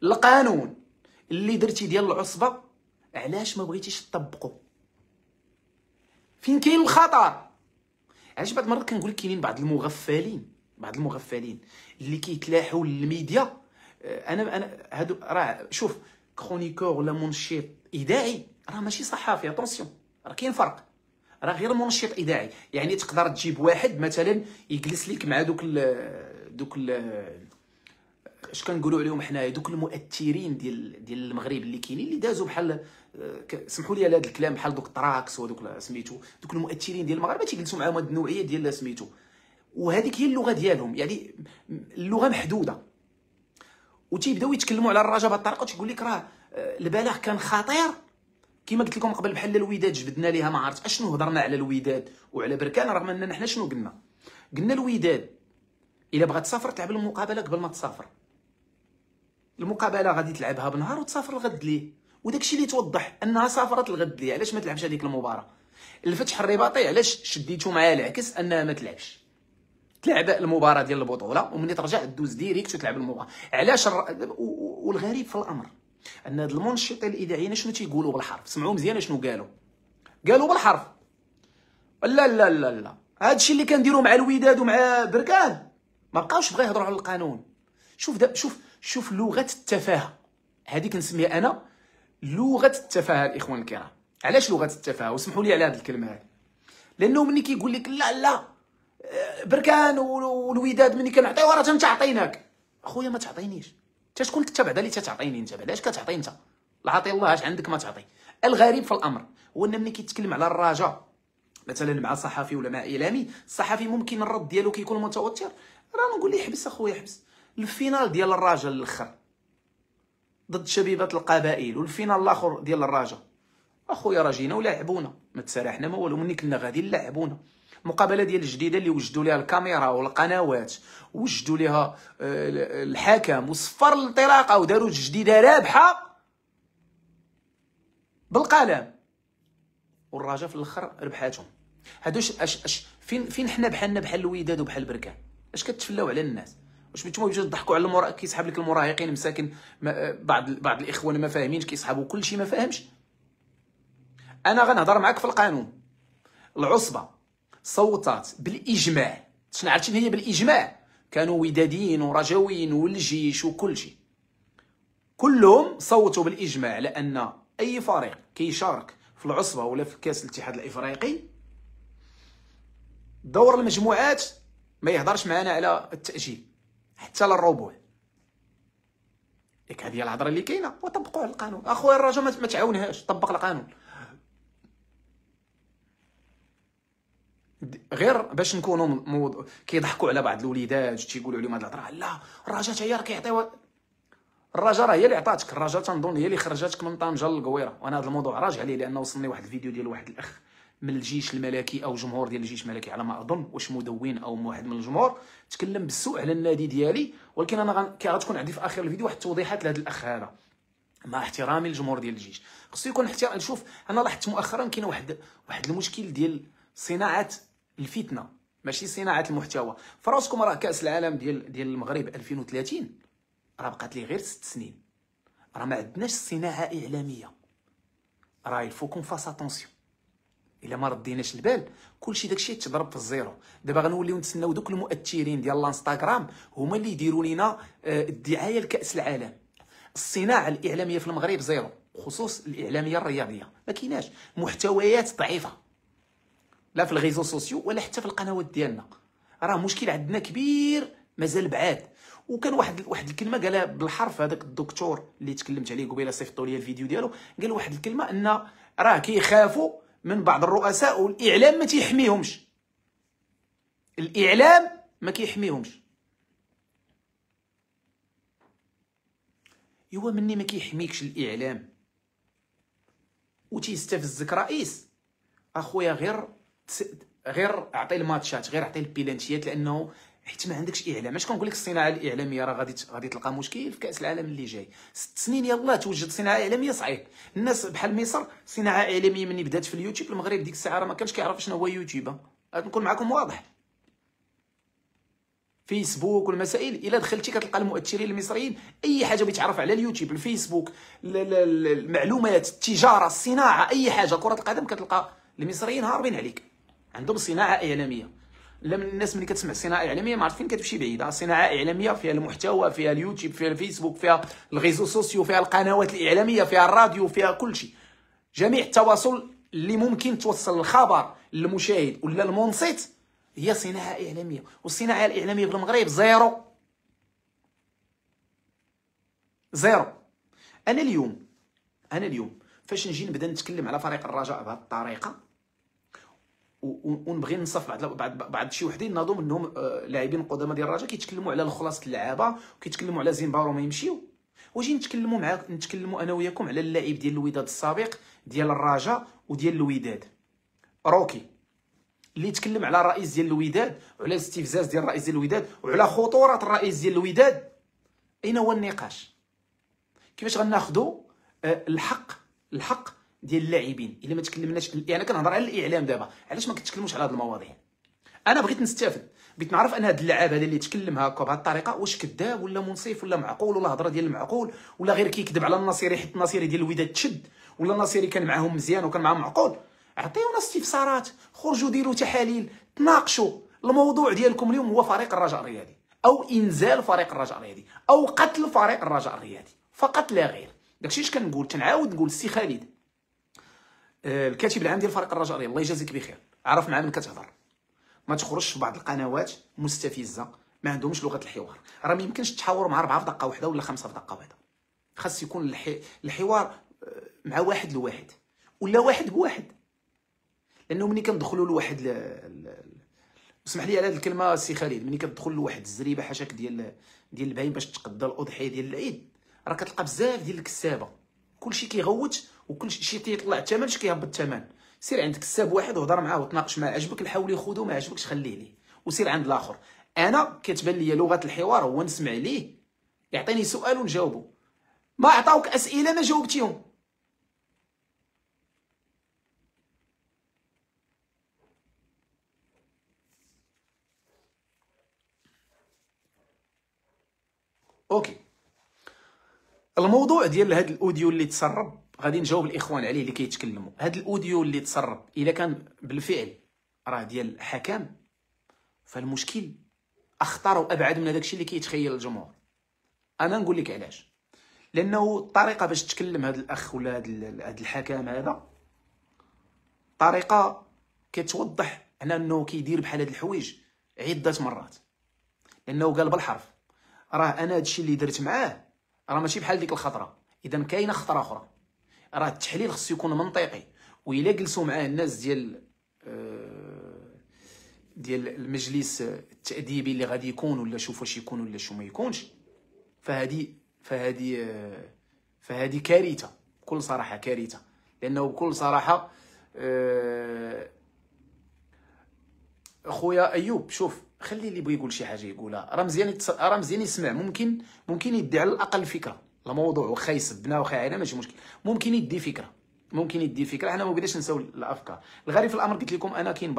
القانون اللي درتي ديال العصبه علاش ما بغيتيش تطبقه؟ فين كاين الخطر؟ علاش بعض المرات كنقول لك كاينين بعض المغفلين اللي كيتلاحوا للميديا. انا هادو راه شوف، كرونيكور ولا منشط اذاعي راه ماشي صحافي، اتونسيون، راه كاين فرق. راه غير منشط اذاعي، يعني تقدر تجيب واحد مثلا يجلس لك مع دوك اش كنقولوا عليهم حنايا، دوك المؤثرين ديال المغرب اللي كاينين، اللي دازوا بحال سمحوا لي على هذا الكلام، بحال دوك الطراكس ودوك سميتو، دوك المؤثرين ديال المغاربه تيجلسوا معاهم هاد النوعيه ديال سميتو، وهذيك هي اللغه ديالهم، يعني اللغه محدوده، وتيبداو يتكلموا على الرجاء بهذه الطريقه، وتيقول لك راه البلاغ كان خطير كما قلت لكم قبل، بحال الوداد جبدنا ليها ما عرفت اشنو هضرنا على الوداد وعلى بركان، رغم اننا حنا شنو قلنا الوداد الا بغات تسافر تلعب المقابله قبل ما تسافر. المقابله غادي تلعبها بنهار وتسافر الغد ليه، وداكشي اللي توضح انها سافرت الغد ليه. علاش ما تلعبش هذيك المباراه؟ الفتح الرباطي علاش شديتو معاه العكس انها ما تلعبش؟ تلعب المباراه ديال البطوله ومني ترجع دوز ديريكت وتلعب المباراه. علاش والغريب في الامر ان هاد المنشطين الاذاعيين شنو تيقولوا بالحرف؟ سمعوا مزيان شنو قالوا بالحرف. لا لا لا لا، هادشي اللي كنديروا مع الوداد ومع بركان ما بقاوش بغا يهضروا على القانون. شوف لغه التفاهه هذه كنسميها انا لغه التفاهه الاخوان الكرام. علاش لغه التفاهه؟ وسمحوا لي على هذه الكلمه هذه، لانه ملي كيقول لك لا بركان والوداد ملي كنعطيو راه تنعطيناك. اخويا ما تعطينيش انت، شكون انت بعدا اللي تتعطيني انت؟ علاش كتعطي انت؟ لا عطي الله اش عندك ما تعطي. الغريب في الامر هو ان ملي كيتكلم على الرجاء مثلا مع صحفي ولا مع اعلامي، الصحفي ممكن الرد ديالو كيكون متوتر، راه نقول ليه حبس اخويا حبس. الفينال ديال الرجاء الاخر ضد شبيبه القبائل والفينال الاخر ديال الرجاء، اخويا راه جينا ولعبونا، ما تسرحنا ما والو، مني كنا غاديين لعبونا. المقابله ديال الجديده اللي وجدوا لها الكاميرا والقنوات وجدوا لها الحكم وصفر الانطلاقه وداروا جديده رابحه بالقلم، والرجاء في الاخر ربحاتهم. هادوش فين حنا بحالنا بحال الوداد وبحال بركان؟ اش كتفلاو على الناس؟ واش نتوما بجوج تضحكوا على كيسحب لك المراهقين مساكن؟ بعض الاخوان ما فاهمينش كيسحبوا كلشي ما فاهمش. انا غنهضر معاك في القانون. العصبه صوتات بالاجماع، شنو عرفتي هي بالاجماع؟ كانوا وداديين ورجاويين والجيش وكلشي كلهم صوتوا بالاجماع على ان اي فريق كيشارك في العصبه ولا في كاس الاتحاد الافريقي دور المجموعات ما يهضرش معنا على التاجيل حتى للربع. ياك هذه الهضره اللي كاينه، وطبقوا على القانون. اخويا الرجاء ما تعاونهاش، طبق القانون غير باش نكونوا كيضحكوا على بعض الوليدات تيقولوا عليهم هاد الهضره. لا الرجاء حتى هي راه كيعطيوها، الرجاء راه هي اللي عطاتك، الرجاء تنظن هي اللي خرجتك من طنجه للقويره. وانا هذا الموضوع راجع عليه لانه وصلني واحد الفيديو ديال واحد الاخ من الجيش الملكي او جمهور ديال الجيش الملكي على ما اظن، واش مدون او واحد من الجمهور، تكلم بالسوء على النادي ديالي. ولكن انا غتكون عندي في اخر الفيديو واحد التوضيحات لهذا الاخ هذا، مع احترامي للجمهور ديال الجيش خصو يكون احترام. شوف انا لاحظت مؤخرا كاين واحد المشكل ديال صناعه الفتنه ماشي صناعه المحتوى. فراسكم راه كاس العالم ديال المغرب 2030 راه بقات لي غير 6 سنين، راه ما عندناش صناعه اعلاميه، راه الفوكون فاس اتونسيون. الا ما رديناش البال كلشي داكشي تضرب في الزيرو. دابا غنوليو نتسناو دوك المؤثرين ديال الانستغرام هما اللي يديروا لنا الدعايه لكاس العالم. الصناعه الاعلاميه في المغرب زيرو، خصوص الاعلاميه الرياضيه ما كايناش، محتويات ضعيفه لا في الريزو سوسيو ولا حتى في القنوات ديالنا. راه مشكل عندنا كبير مازال بعاد. وكان واحد الكلمه قالها بالحرف هذاك الدكتور اللي تكلمت عليه قبيله، صيفطوا لي الفيديو ديالو، قال واحد الكلمه ان راه كيخافوا من بعض الرؤساء والاعلام ما تيحميهمش، الاعلام ما كيحميهمش. ايوا مني ما كيحميكش الاعلام وتيستفزك رئيس، اخويا غير اعطي الماتشات، غير اعطي البيلانتيات، لانه حيت ما عندكش اعلام. اش كنقول لك؟ الصناعه الاعلاميه راه غادي تلقى مشكل في كاس العالم اللي جاي. 6 سنين يلاه توجد صناعه اعلاميه صعيب. الناس بحال مصر صناعه اعلاميه مني بدات في اليوتيوب، المغرب ديك الساعه راه ما كانش كيعرف شنو هو يوتيوب. نكون معكم واضح، فيسبوك والمسائل الا دخلتي كتلقى المؤثرين المصريين اي حاجه بيتعرف على اليوتيوب، الفيسبوك، المعلومات، التجاره، الصناعه، اي حاجه، كره القدم، كتلقى المصريين هاربين عليك، عندهم صناعه اعلاميه. لا من الناس ملي كتسمع الصناعه الاعلاميه ما عارف فين كتمشي بعيده. صناعه اعلاميه فيها المحتوى، فيها اليوتيوب، فيها الفيسبوك، فيها الريزو سوسيو، فيها القنوات الاعلاميه، فيها الراديو، فيها كلشي، جميع التواصل اللي ممكن توصل الخبر للمشاهد ولا المنصت هي صناعه اعلاميه. والصناعه الاعلاميه في المغرب زيرو زيرو. انا اليوم فاش نجي نبدا نتكلم على فريق الرجاء بهذه الطريقه ونبغي نصف بعد شي وحدين ناضوا منهم لاعبين قدامى ديال الرجاء كيتكلموا على خلاصه اللعابه وكيتكلموا على زيمبارو ما يمشيو، واجي نتكلموا انا وياكم على اللاعب ديال الوداد السابق ديال الرجاء وديال الوداد، روكي، اللي تكلم على الرئيس ديال الوداد وعلى الاستفزاز ديال الرئيس ديال الوداد وعلى خطوره الرئيس ديال الوداد. اين هو النقاش؟ كيفاش غناخذوا الحق ديال اللاعبين الا ما تكلمناش؟ يعني كنهضر على الاعلام دابا، علاش ما كتكلموش على هذه المواضيع؟ انا بغيت نستافد، بغيت نعرف ان هذا اللعاب هذا اللي تكلم هكا بهذه الطريقه واش كذاب ولا منصف ولا معقول ولا هضره ديال المعقول ولا غير كيكذب على النصيري حيت النصيري ديال الوداد تشد، ولا النصيري كان معاهم مزيان وكان معاهم معقول. عطيونا استفسارات، خرجوا ديروا تحاليل، تناقشوا. الموضوع ديالكم اليوم هو فريق الرجاء الرياضي او انزال فريق الرجاء الرياضي او قتل فريق الرجاء الرياضي فقط لا غير. داكشي اش كنقول، تنعاود نقول السي خالد الكاتب العام ديال فريق الرجاء الرياضي الله يجازيك بخير، عرف مع من كتهضر، ما تخرجش في بعض القنوات مستفزه ما عندهمش لغه الحوار. راه ما يمكنش تحاور مع 4 في دقه واحده ولا 5 في دقه واحده، خاص يكون الحوار مع واحد لواحد ولا واحد بواحد. لانه ملي كندخلوا لواحد اسمح لي على هذه الكلمه سي خالد، ملي كتدخل لواحد الزريبه حاشاك ديال الباين باش تقضى الاضحيه ديال العيد، راه كتلقى بزاف ديال الكسابه، كلشي كيغوت وكلشي تيطلع الثمن شي كيهبط الثمن. سير عند كساب واحد وهضر معاه وتناقش معاه، عجبك الحاول ياخذو، ما عجبكش خليه ليه وسير عند الاخر. انا كتبان لي لغه الحوار هو نسمع ليه يعطيني سؤال ونجاوبه، ما عطاوك اسئله ما جاوبتيهم. اوكي، الموضوع ديال هذا الاوديو اللي تسرب غادي نجاوب الاخوان عليه اللي كيتكلموا. هذا الاوديو اللي تسرب الا كان بالفعل راه ديال حكام، فالمشكل اخطر وابعد من هذاك الشيء اللي كيتخيل الجمهور. انا نقول لك علاش، لانه الطريقه باش تكلم هذا الاخ ولا هذا الحكام هذا طريقه كتوضح على انه كيدير بحال هاد الحوايج عده مرات. لانه قال بالحرف راه انا هذا الشيء اللي درت معاه راه ماشي بحال ديك الخطره، اذا كاينه خطره اخرى. راه التحليل خصو يكون منطقي، وإلا جلسوا معاه الناس ديال المجلس التأديبي اللي غادي يكون ولا شوف واش يكون ولا شو ما يكونش، فهذه كارثه بكل صراحه، كارثه. لانه بكل صراحه اخويا ايوب، شوف خلي اللي بغى يقول شي حاجه يقولها، راه مزيان يسمع. ممكن يدي على الاقل فكره الموضوع، واخا يسبنا واخا عينا ماشي مشكل، ممكن يدي فكره. حنا ما بغيناش نساو الافكار. الغريب في الامر قلت لكم انا كاين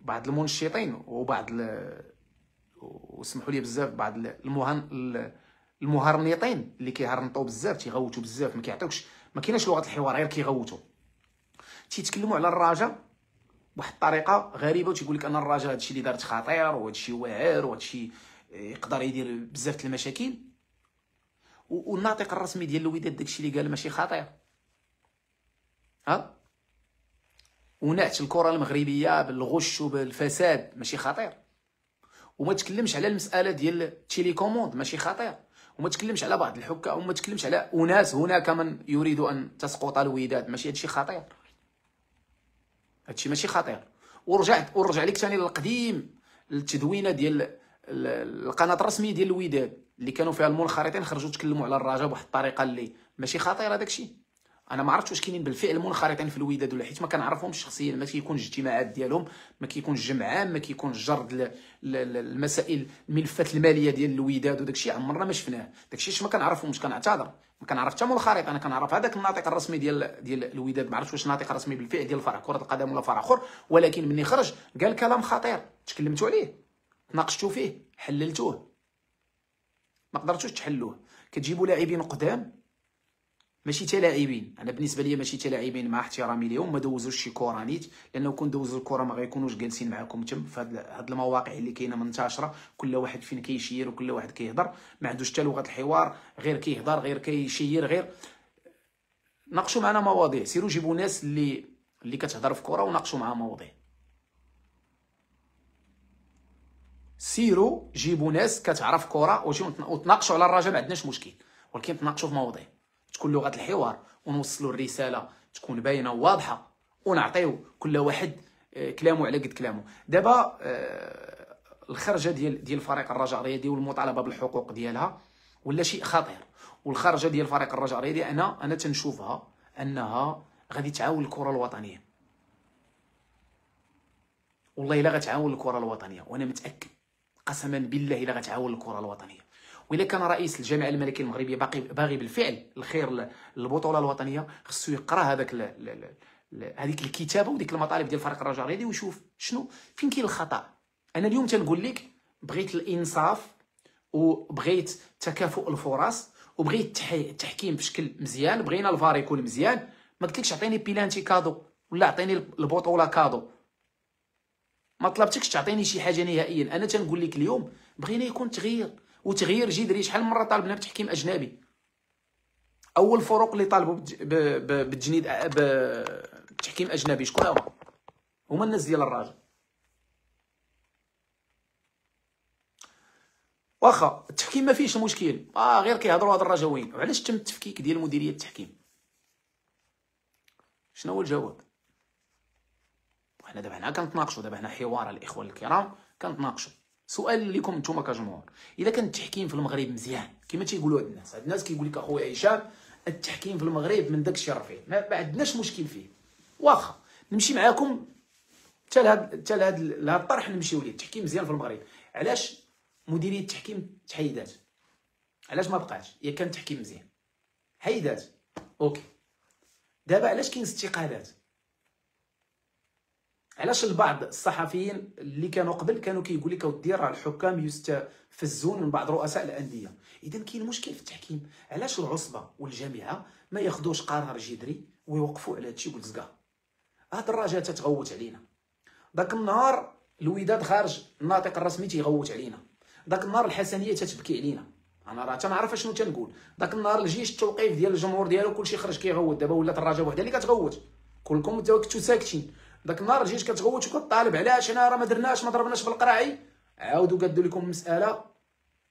بعض المنشطين وبعض واسمحوا لي بزاف بعض المهرنطين اللي كيهرنطوا بزاف، تيغوتوا بزاف، ما كيعطيوكش، ما كايناش لغه الحوار، غير كيغوتوا، تيتكلموا على الرجاء بواحد الطريقه غريبه وتيقول لك ان الرجاء هادشي اللي دارت خطير وهادشي واعر وهادشي يقدر يدير بزاف د المشاكل، والناطق الرسمي ديال الوداد داكشي اللي قال ماشي خطير. ونعت الكره المغربيه بالغش وبالفساد ماشي خطير. وما تكلمش على المساله ديال التيليكوموند ماشي خطير. وما تكلمش على بعض الحكام، وما تكلمش على اناس هناك من يريد ان تسقط الوداد، ماشي هادشي خطير، هادشي ماشي خطير. ورجع لك ثاني للقديم، التدوينه ديال القناه الرسميه ديال الوداد اللي كانوا فيها المنخرطين خرجوا تكلموا على الرجاء بواحد الطريقه اللي ماشي خطيره. داكشي انا ما عرفتش واش كاينين بالفعل منخرطين في الوداد ولا، حيت ما كنعرفهمش شخصيا، ما كيكونش الاجتماعات ديالهم، ما كيكونش جمع عام، ما كيكونش جرد المسائل الملفات الماليه ديال الوداد وداكشي عمرنا ما شفناه. داكشي اش ما كنعرفهمش، كنعتذر، ما كنعرف حتى منخرط. انا كنعرف هذاك الناطق الرسمي ديال الوداد، ما عرفتش واش ناطق رسمي بالفعل ديال فرع كره القدم ولا فرع اخر، ولكن مني خرج قال كلام خطير، تكلمتوا عليه، تناقشتوا فيه، حللتوه، ما قدرتوش تحلوه. كتجيبوا لاعبين قدام ماشي تا لاعبين، انا بالنسبه لي ماشي تا لاعبين مع احترامي ليهم، ما دوزوش شي كره نيت، لانه كون دوزوا الكره ما غيكونوش جالسين معاكم تم في هاد المواقع اللي كاينه منتشره، كل واحد فين كيشير وكل واحد كيهضر، ما عندوش حتى لغه الحوار، غير كيهضر غير كيشير غير. ناقشوا معنا مواضيع، سيروا جيبوا ناس اللي كتهضر في كره وناقشوا معها مواضيع. سيروا جيبوا ناس كتعرف كره وتناقشوا على الرجاء، ما عندناش مشكل، ولكن تناقشوا في مواضيع تكون لغه الحوار، ونوصلوا الرساله تكون باينه وواضحه، ونعطيو كل واحد كلامه على قد كلامه. دابا الخرجه ديال فريق الرجاء الرياضي والمطالبه بالحقوق ديالها ولا شيء خطير. والخرجه ديال فريق الرجاء الرياضي انا تنشوفها انها غادي تعاون الكره الوطنيه، والله الا غتعاون الكره الوطنيه، وانا متاكد قسما بالله الا غتعاون الكره الوطنيه. والا كان رئيس الجامعه الملكيه المغربيه باغي بالفعل الخير للبطوله الوطنيه، خصو يقرا هذيك الكتابه وديك المطالب ديال فريق الرجاء الرياضي ويشوف شنو فين كاين الخطا. انا اليوم تنقول لك بغيت الانصاف وبغيت تكافؤ الفرص وبغيت التحكيم بشكل مزيان، بغينا الفار يكون مزيان. ما قلتلكش عطيني بيلانتي كادو ولا عطيني البطوله كادو، ما طلبتكش تعطيني شي حاجه نهائيا. انا تنقول لك اليوم بغينا يكون تغيير، وتغيير جذري. شحال من مره طالبنا بتحكيم اجنبي. اول الفرق اللي طالبوا بالتجنيد بتحكيم اجنبي شكون هما الناس ديال الراجل. واخا التحكيم ما فيهش المشكل، غير كيهضروا هاد الرجاويين. وعلاش تم التفكيك ديال مديريه التحكيم؟ شنو هو الجواب؟ حنا دابا حنا كنتناقشوا، دابا حنا حوار الاخوان الكرام كنتناقشوا. سؤال لكم نتوما كجمهور، اذا كان التحكيم في المغرب مزيان كما تيقولوا هاد الناس كيقول لك اخويا هشام التحكيم في المغرب من داك الشيء رفيع، ما عندناش مشكل فيه. واخا نمشي معاكم حتى لهاد الطرح، نمشيو ليه. التحكيم مزيان في المغرب، علاش مديريه التحكيم تحيدات؟ علاش ما بقاش؟ هي كان التحكيم مزيان حيدات، اوكي. دابا علاش كاين استقالات؟ علاش البعض الصحفيين اللي كانوا قبل كانوا كيقول لك اودي راه الحكام يستفزون من بعض رؤساء الانديه؟ اذا كاين مشكل في التحكيم. علاش العصبه والجامعه ما ياخذوش قرار جذري ويوقفوا على هادشي بلزقه؟ هاد الرجاء تتغوت علينا. داك النهار الوداد خارج الناطق الرسمي تيغوت علينا، داك النهار الحسنيه تتبكي علينا. انا راه تنعرف شنو تنقول. داك النهار الجيش التوقيف ديال الجمهور ديالو كلشي خرج كيغوت. دابا ولات الرجاء وحده اللي كتغوت، كلكم كنتو ساكتين. داك النهار الجيش كتغوت وكطالب علاش انا راه ما درناش، ما ضربناش بالقراعي. عاودوا قادوا لكم مساله،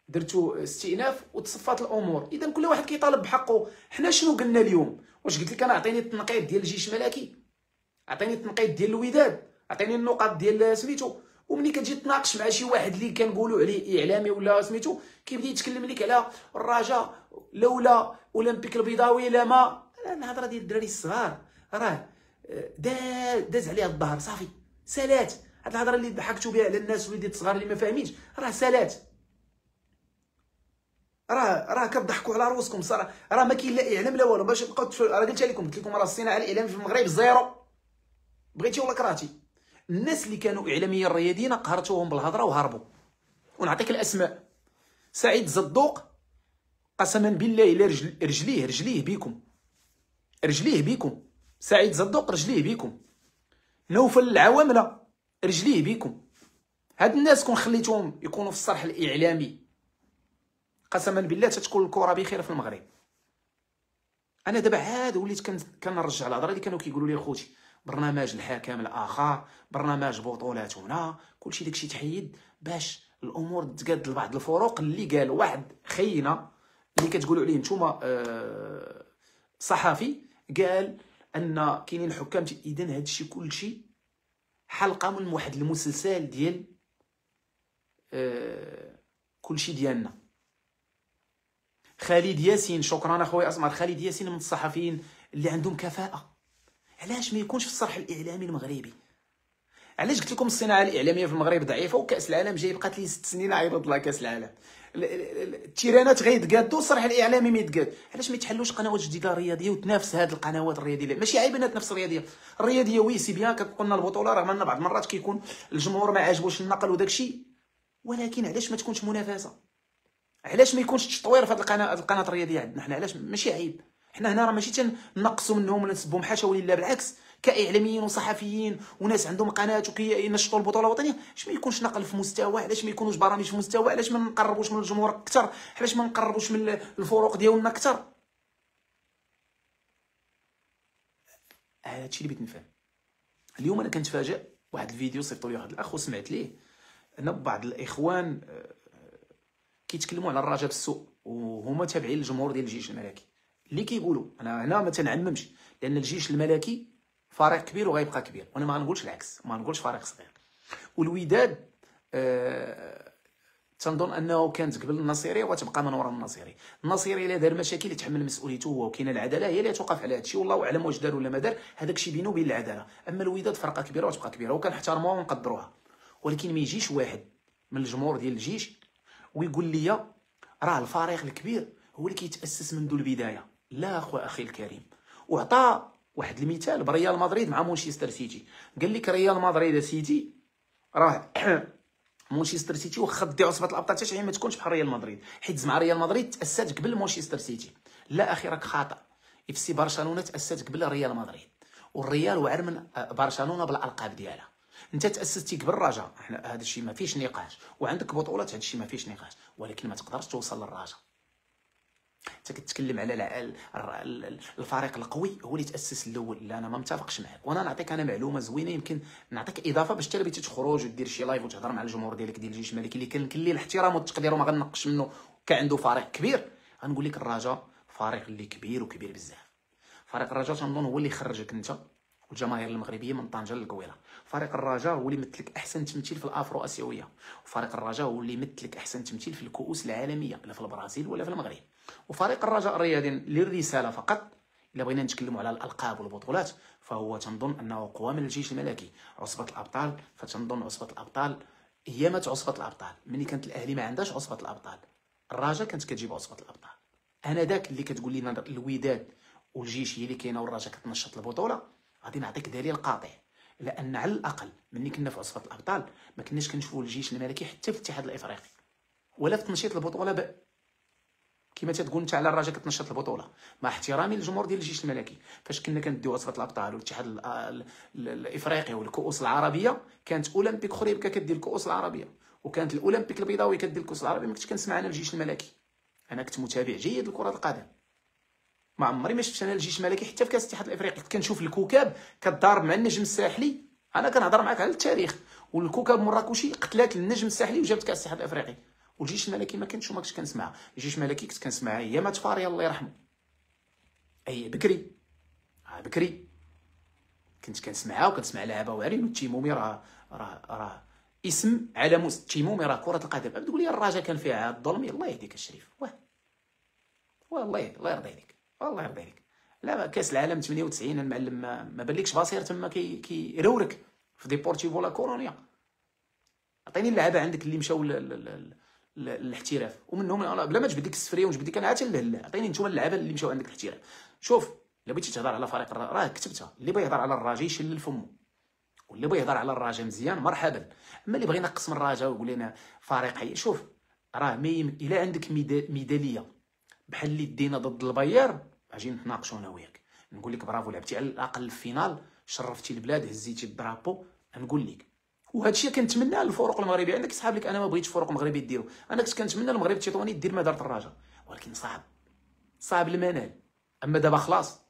درتوا استئناف وتصفات الامور. اذا كل واحد كيطالب بحقه. حنا شنو قلنا اليوم؟ واش قلت لك انا عطيني التنقيط ديال الجيش الملكي، عطيني التنقيط ديال الوداد، عطيني النقاط ديال سميتو. وملي كتجي تناقش مع شي واحد اللي كنقولوا عليه اعلامي ولا سميتو كيبدا يتكلم لك على الرجاء لولا اولمبيك البيضاوي لا ما. الهضره ديال الدراري الصغار راه داز عليها الظهر صافي سالات. هاد الهضره اللي ضحكتوا بها على الناس وليدات الصغار اللي ما فاهمينش راه سالات. راه كتضحكوا على روسكم صراحه. راه ما كاين لا اعلام لا والو باش تبقاو راه قلت لكم راه الصناعه الاعلاميه في المغرب زيرو، بغيتي ولا كرهتي. الناس اللي كانوا اعلاميين رياضيين قهرتوهم بالهضره وهربوا. ونعطيك الاسماء: سعيد زدوق قسما بالله الا رجليه بيكم، رجليه بيكم. سعيد زدوق رجليه بيكم. نوفل العوامله رجليه بيكم. هاد الناس كون خليتوهم يكونوا في الصرح الاعلامي قسما بالله تتكون الكره بخير في المغرب. انا دابا عاد وليت كنرجع الهضره اللي كانوا كيقولوا لي خوتي برنامج الحكم الاخر، برنامج بطولاتنا، كلشي داكشي تحيد باش الامور تقاد لبعض الفروق. اللي قال واحد خينا اللي كتقولوا عليه نتوما صحفي قال ان كاينين حكام. اذا هادشي كلشي حلقه من واحد المسلسل ديال كلشي ديالنا. خالد ياسين، شكرا اخويا اسمر. خالد ياسين من الصحفيين اللي عندهم كفاءه. علاش ما يكونش في الصرح الاعلامي المغربي؟ علاش قلت لكم الصناعه الاعلاميه في المغرب ضعيفه وكاس العالم جاي بقات لي 6 سنين عيط الله كاس العالم. التيرانات غيتقادوا الصرح الاعلامي ما يتقاد. علاش ما يتحلوش قنوات جديده رياضيه وتنافس هذه القنوات الرياضيه؟ ماشي عيب انها تنافس الرياضيه وي سي بيان كتقولنا البطوله، رغم ان بعض المرات كيكون الجمهور ما عاجبوش النقل وداك الشيء، ولكن علاش ما تكونش منافسه؟ علاش ما يكونش تطوير في هذه القناه الرياضيه عندنا حنا؟ علاش ماشي عيب؟ حنا هنا راه ماشي تنقصوا منهم ولا نسبهم، حاشا ولله، بالعكس كاعلاميين وصحفيين وناس عندهم قناه وكينشطوا البطوله الوطنيه. علاش ما يكونش نقل في مستوى؟ علاش ما يكونوش برامج في مستوى؟ علاش ما نقربوش من الجمهور اكثر؟ علاش ما نقربوش من الفروق ديالنا اكثر؟ هادشي اللي بغيت نفهم اليوم. انا كنتفاجئ واحد الفيديو صيفطوا لي واحد الاخ وسمعت ليه ان بعض الاخوان كيتكلموا على الرجاء بالسوء وهما تابعين للجمهور ديال الجيش الملكي، اللي كيقولوا انا هنا ما تنعممش لان الجيش الملكي فريق كبير وغيبقى كبير، وانا ما غنقولش العكس، ما غنقولش فريق صغير. والوداد تنظن انه كانت قبل النصيري وتبقى من وراء النصيري. النصيري الا دار مشاكل يتحمل مسؤوليته هو، وكاينه العداله هي اللي توقف على هذا الشيء، والله اعلم واش دار ولا ما دار، هذاك الشيء بينه وبين العداله. اما الوداد فرقه كبيره وتبقى كبيره وكنحترموها ونقدروها، ولكن ما يجيش واحد من الجمهور ديال الجيش ويقول لي راه الفريق الكبير هو اللي كيتاسس منذ البدايه. لا اخي الكريم، وعطى واحد المثال بريال مدريد مع مانشستر سيتي. قال لك ريال مدريد سيتي راه مانشستر سيتي واخا دي عصبه الابطال حتى شي ما تكونش بحال ريال مدريد، حيت زعما ريال مدريد تاسست قبل مانشستر سيتي. لا اخي راك خاطئ، اف سي برشلونه تاسست قبل ريال مدريد، والريال وعر من برشلونه بالالقاب ديالها. انت تاسستي قبل الرجاء، هذا الشيء ما فيش نقاش، وعندك بطولات هذا الشيء ما فيش نقاش، ولكن ما تقدرش توصل للرجاء. انت كتكلم على الفريق القوي هو اللي تاسس الاول. لا انا ما متفقش معك، وانا نعطيك انا معلومه زوينه يمكن نعطيك اضافه باش حتى بغيتي تخرج ودير شي لايف وتهضر مع الجمهور ديالك ديال الجيش الملكي اللي كان ليه الاحترام والتقدير وما غنقش منه، كان عنده فريق كبير. غنقول لك الرجاء فريق اللي كبير وكبير بزاف. فريق الرجاء تنظن هو اللي خرجك انت والجماهير المغربيه من طنجه للقويره. فريق الرجاء هو اللي يمثلك احسن تمثيل في الافرو اسيويه، وفريق الرجاء هو اللي يمثلك احسن تمثيل في الكؤوس العالميه، لا في البرازيل ولا في المغرب. وفريق الرجاء الرياضي للرساله فقط، الا بغينا نتكلموا على الالقاب والبطولات، فهو تنظن انه قوى من الجيش الملكي. عصبه الابطال، فتنظن عصبه الابطال هي مات عصبه الابطال ملي كانت الاهلي ما عندهاش عصبه الابطال، الرجاء كانت كتجيب عصبه الابطال. انا داك اللي كتقول لي الوداد والجيش هي اللي كاينه والرجاء كتنشط البطوله، غادي نعطيك دليل قاطع، لان على الاقل ملي كنا في عصبه الابطال ما كناش كنشوفوا الجيش الملكي حتى في الاتحاد الافريقي ولا في تنشيط البطوله كما تتقول انت على الرجاء كتنشط البطوله. مع احترامي للجمهور ديال الجيش الملكي، فاش كنا كنديو عصبه الابطال والاتحاد الافريقي والكؤوس العربيه، كانت اولمبيك خريبكا كدير الكؤوس العربيه، وكانت الاولمبيك البيضاوي كدير الكؤوس العربيه. ما كنتش كنسمع انا الجيش الملكي، انا كنت متابع جيد لكره القدم، ما عمري ما شفت انا الجيش الملكي حتى في كاس الاتحاد الافريقي. كنت كنشوف الكوكب كضارب مع النجم الساحلي، انا كنهضر معاك على التاريخ، والكوكب مراكشي قتلات النجم الساحلي وجابت كاس الاتحاد الافريقي. والجيش الملكي ما كنتش وما كنتش كنسمعها. الجيش الملكي كنت كنسمعها هي مات فاري الله يرحمه، اي بكري بكري كنت كنسمعها، وكنسمع لعابه واعرين. والتيمومي راه اسم على التيمومي راه كره القدم. تقول لي الرجاء كان فيها الظلم، الله يهديك الشريف، والله الله يرضي عليك، والله يرضي عليك. لا كاس العالم 98 المعلم ما بالكش بصير تما كيرورك في ديبورتيفو لا كورونيا. عطيني اللعابه عندك اللي مشاو الاحتراف، ومنهم بلا ما تجبد ديك السفريه ونجبد ديك انا عاد لا، عطيني نتوما اللعابه اللي مشاو عندك الاحتراف. شوف، الا بغيتي تهضر على فريق راه كتبتها، اللي بغى يهضر على الرجاء يشلل فمو، واللي بغى يهضر على الرجاء مزيان مرحبا. اما اللي بغى ينقص من الرجاء ويقول لنا فريق حي، شوف راه الا عندك ميداليه بحال اللي دينا ضد البيار اجي نتناقشوا انا وياك، نقول لك برافو لعبتي على الاقل الفينال، شرفتي البلاد، هزيتي الدرابو، نقول لك. وهذا الشيء كنتمناه للفرق المغربيه. عندك صحاب لك انا ما بغيتش الفرق المغربيه ديروا، انا كنت كنتمنى المغرب التطواني دير ما دارت الرجاء، ولكن صعب المنال. اما دابا خلاص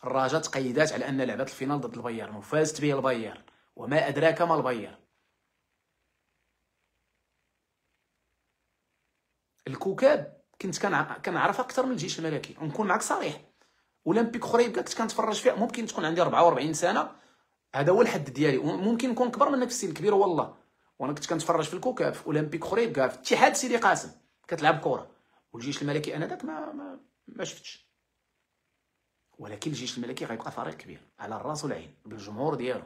الرجاء تقيدات على ان لعبت الفينال ضد البيار وفازت به البيار، وما ادراك ما البيار. الكوكب كنت كنعرف اكثر من الجيش الملكي، ونكون معك صريح. اولمبيك خريبكا كنت كنتفرج فيها، ممكن تكون عندي 44 سنه، هذا هو الحد ديالي، ممكن نكون كبر منك في السن كبير والله. وانا كنت كنتفرج في الكوكب، في اولمبيك خريبكا، في اتحاد سيدي قاسم كتلعب كره. والجيش الملكي انا داك ما شفتش، ولكن الجيش الملكي غيبقى فريق كبير على الراس والعين بالجمهور ديالو.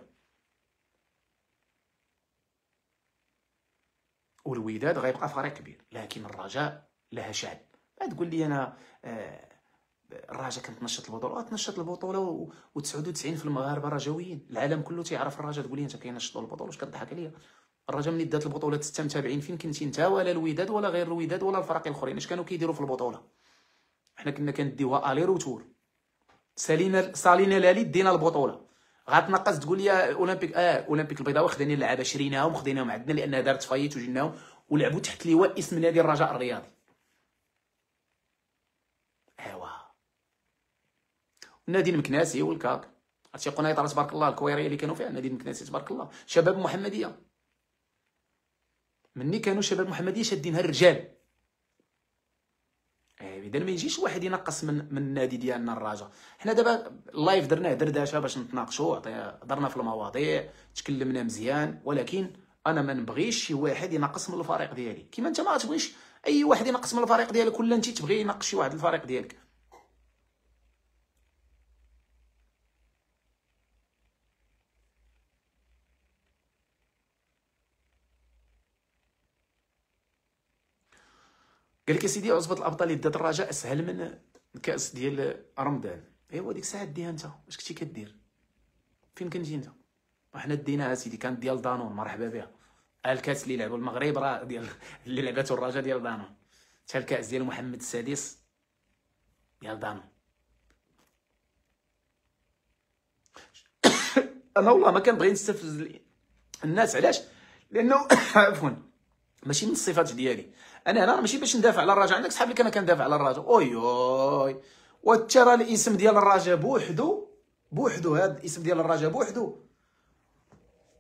والوداد غيبقى فريق كبير، لكن الرجاء لها شعب. ما تقول لي انا الرجاء كتنشط البطوله، تنشط البطوله و99% المغاربه رجاويين، العالم كله تيعرف الرجاء. تقول لي انت كينشطوا البطوله، واش كضحك عليا؟ الرجاء ملي دات البطوله 6 متابعين، فين كنتي انت ولا الوداد ولا غير الوداد ولا الفرق الاخرين؟ اش كانوا كيديروا في البطوله؟ حنا كنا كنديوها الي روتور، سالينا لالي دينا البطوله. غتنقص تقول لي اولمبيك اولمبيك البيضاوي خداني اللعابه شريناهم وخديناهم عندنا لانها دارت فايت وجيناهم ولعبوا تحت لواء اسم نادي الرجاء الرياضي. النادي المكناسي والكاك، هادشي قنيطره تبارك الله، الكويريه اللي كانوا فيها، النادي المكناسي تبارك الله، شباب محمديه مني كانوا شباب محمديه شادينها الرجال. اذا ما يجيش واحد ينقص من النادي ديالنا الرجاء. حنا دابا اللايف درناه دردشه باش نتناقشوا، هضرنا في المواضيع، تكلمنا مزيان، ولكن انا ما نبغيش شي واحد ينقص من الفريق ديالي، كيما انت ما تبغيش اي واحد ينقص من الفريق ديالك، ولا انت تبغي ينقص شي واحد الفريق ديالك. قال لك يا سيدي عصبة الابطال اللي دات الرجاء اسهل من الكاس ديال رمضان. ايوا ديك الساعه ديها انت، واش كنتي كدير؟ فين كنتي انت؟ وحنا ديناها سيدي، كانت ديال دانون، مرحبا بها. الكاس اللي لعبوا المغرب راه ديال اللي لعبته الرجاء ديال دانون، حتى الكاس ديال محمد السادس ديال دانون. انا والله ما كنبغي نستفز الناس، علاش؟ لانه عفوا ماشي من الصفات ديالي انا هنا، ماشي باش ندافع على الرجاء. عندك صحاب اللي كان كندافع على الرجاء، اوي اوي، وترى الاسم ديال الرجاء بوحدو هذا الاسم ديال الرجاء بوحدو،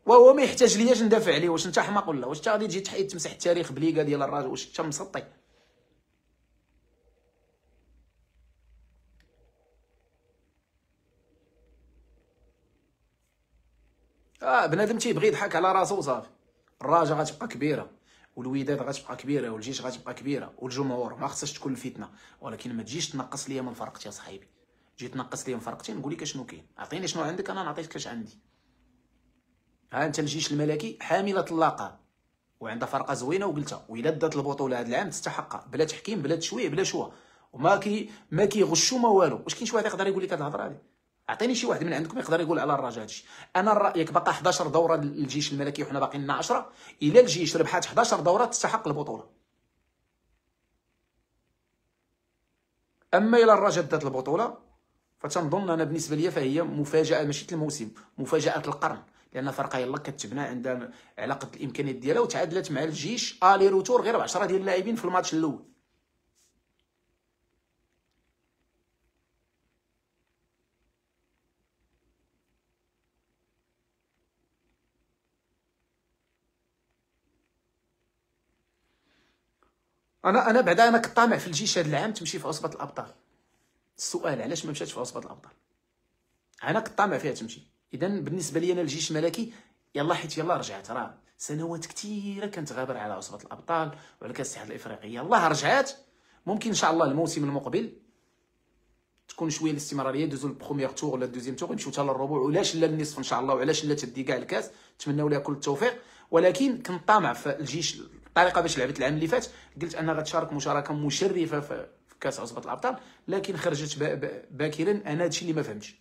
وهو ما يحتاج لياش ندافع عليه. واش انت حماق ولا واش انت غادي تجي تحيد تمسح التاريخ بليغا ديال الرجاء؟ واش انت مسطي؟ بنادم تيبغي يضحك على راسو وصافي. الرجاء غتبقى كبيره، والوداد غتبقى كبيره، والجيش غتبقى كبيره، والجمهور ما خصهاش تكون الفتنه، ولكن ما تجيش تنقص ليا من فرقتي يا صاحبي. جيت تنقص ليا من فرقتي، نقول لك اشنو كاين، عطيني شنو عندك انا نعطيك اش عندي. ها انت الجيش الملكي حامله اللقب وعندها فرقه زوينه، وقلتها وإلا دات البطوله هذا العام تستحقها، بلا تحكيم بلا تشويه بلا شوا، وما ما كيغشوا ما والو. واش كاين شي واحد يقدر يقول لك هاد الهضره هادي؟ اعطيني شي واحد من عندكم يقدر يقول على الرجاء هادشي. انا رايك باقا 11 دوره للجيش الملكي وحنا باقي لنا 10، الا الجيش ربحات 11 دوره تستحق البطوله. اما الا الرجاء دات البطوله فتنظن انا بالنسبه لي فهي مفاجاه، ماشي الموسم، مفاجاه القرن، لان فرقه يلا كتبنى عندها على قد الامكانيات ديالها، وتعادلت مع الجيش الي روتور غير ب10 ديال اللاعبين في الماتش الاول. انا بعدا انا كطامع في الجيش هذا العام تمشي في عصبه الابطال. السؤال علاش ما مشاتش في عصبه الابطال؟ انا كطامع فيها تمشي. اذا بالنسبه لي انا الجيش الملكي يلا حيت يلا رجعت، راه سنوات كثيره كانت غابر على عصبه الابطال وعلى كاس الاتحاد الافريقي، يلاه رجعت. ممكن ان شاء الله الموسم المقبل تكون شويه الاستمراريه، يدوزوا البروميير تور ولا الدوزيام تور، يمشيو حتى للربع ولاش لا النصف ان شاء الله، وعلاش لا تدي كاع الكاس، نتمنوا لها كل التوفيق. ولكن كنت طامع في الجيش الطريقه باش لعبت العام اللي فات، قلت انها غتشارك مشاركه مشرفه في كاس عصبه الابطال، لكن خرجت باكرا. انا هادشي اللي ما فهمتش.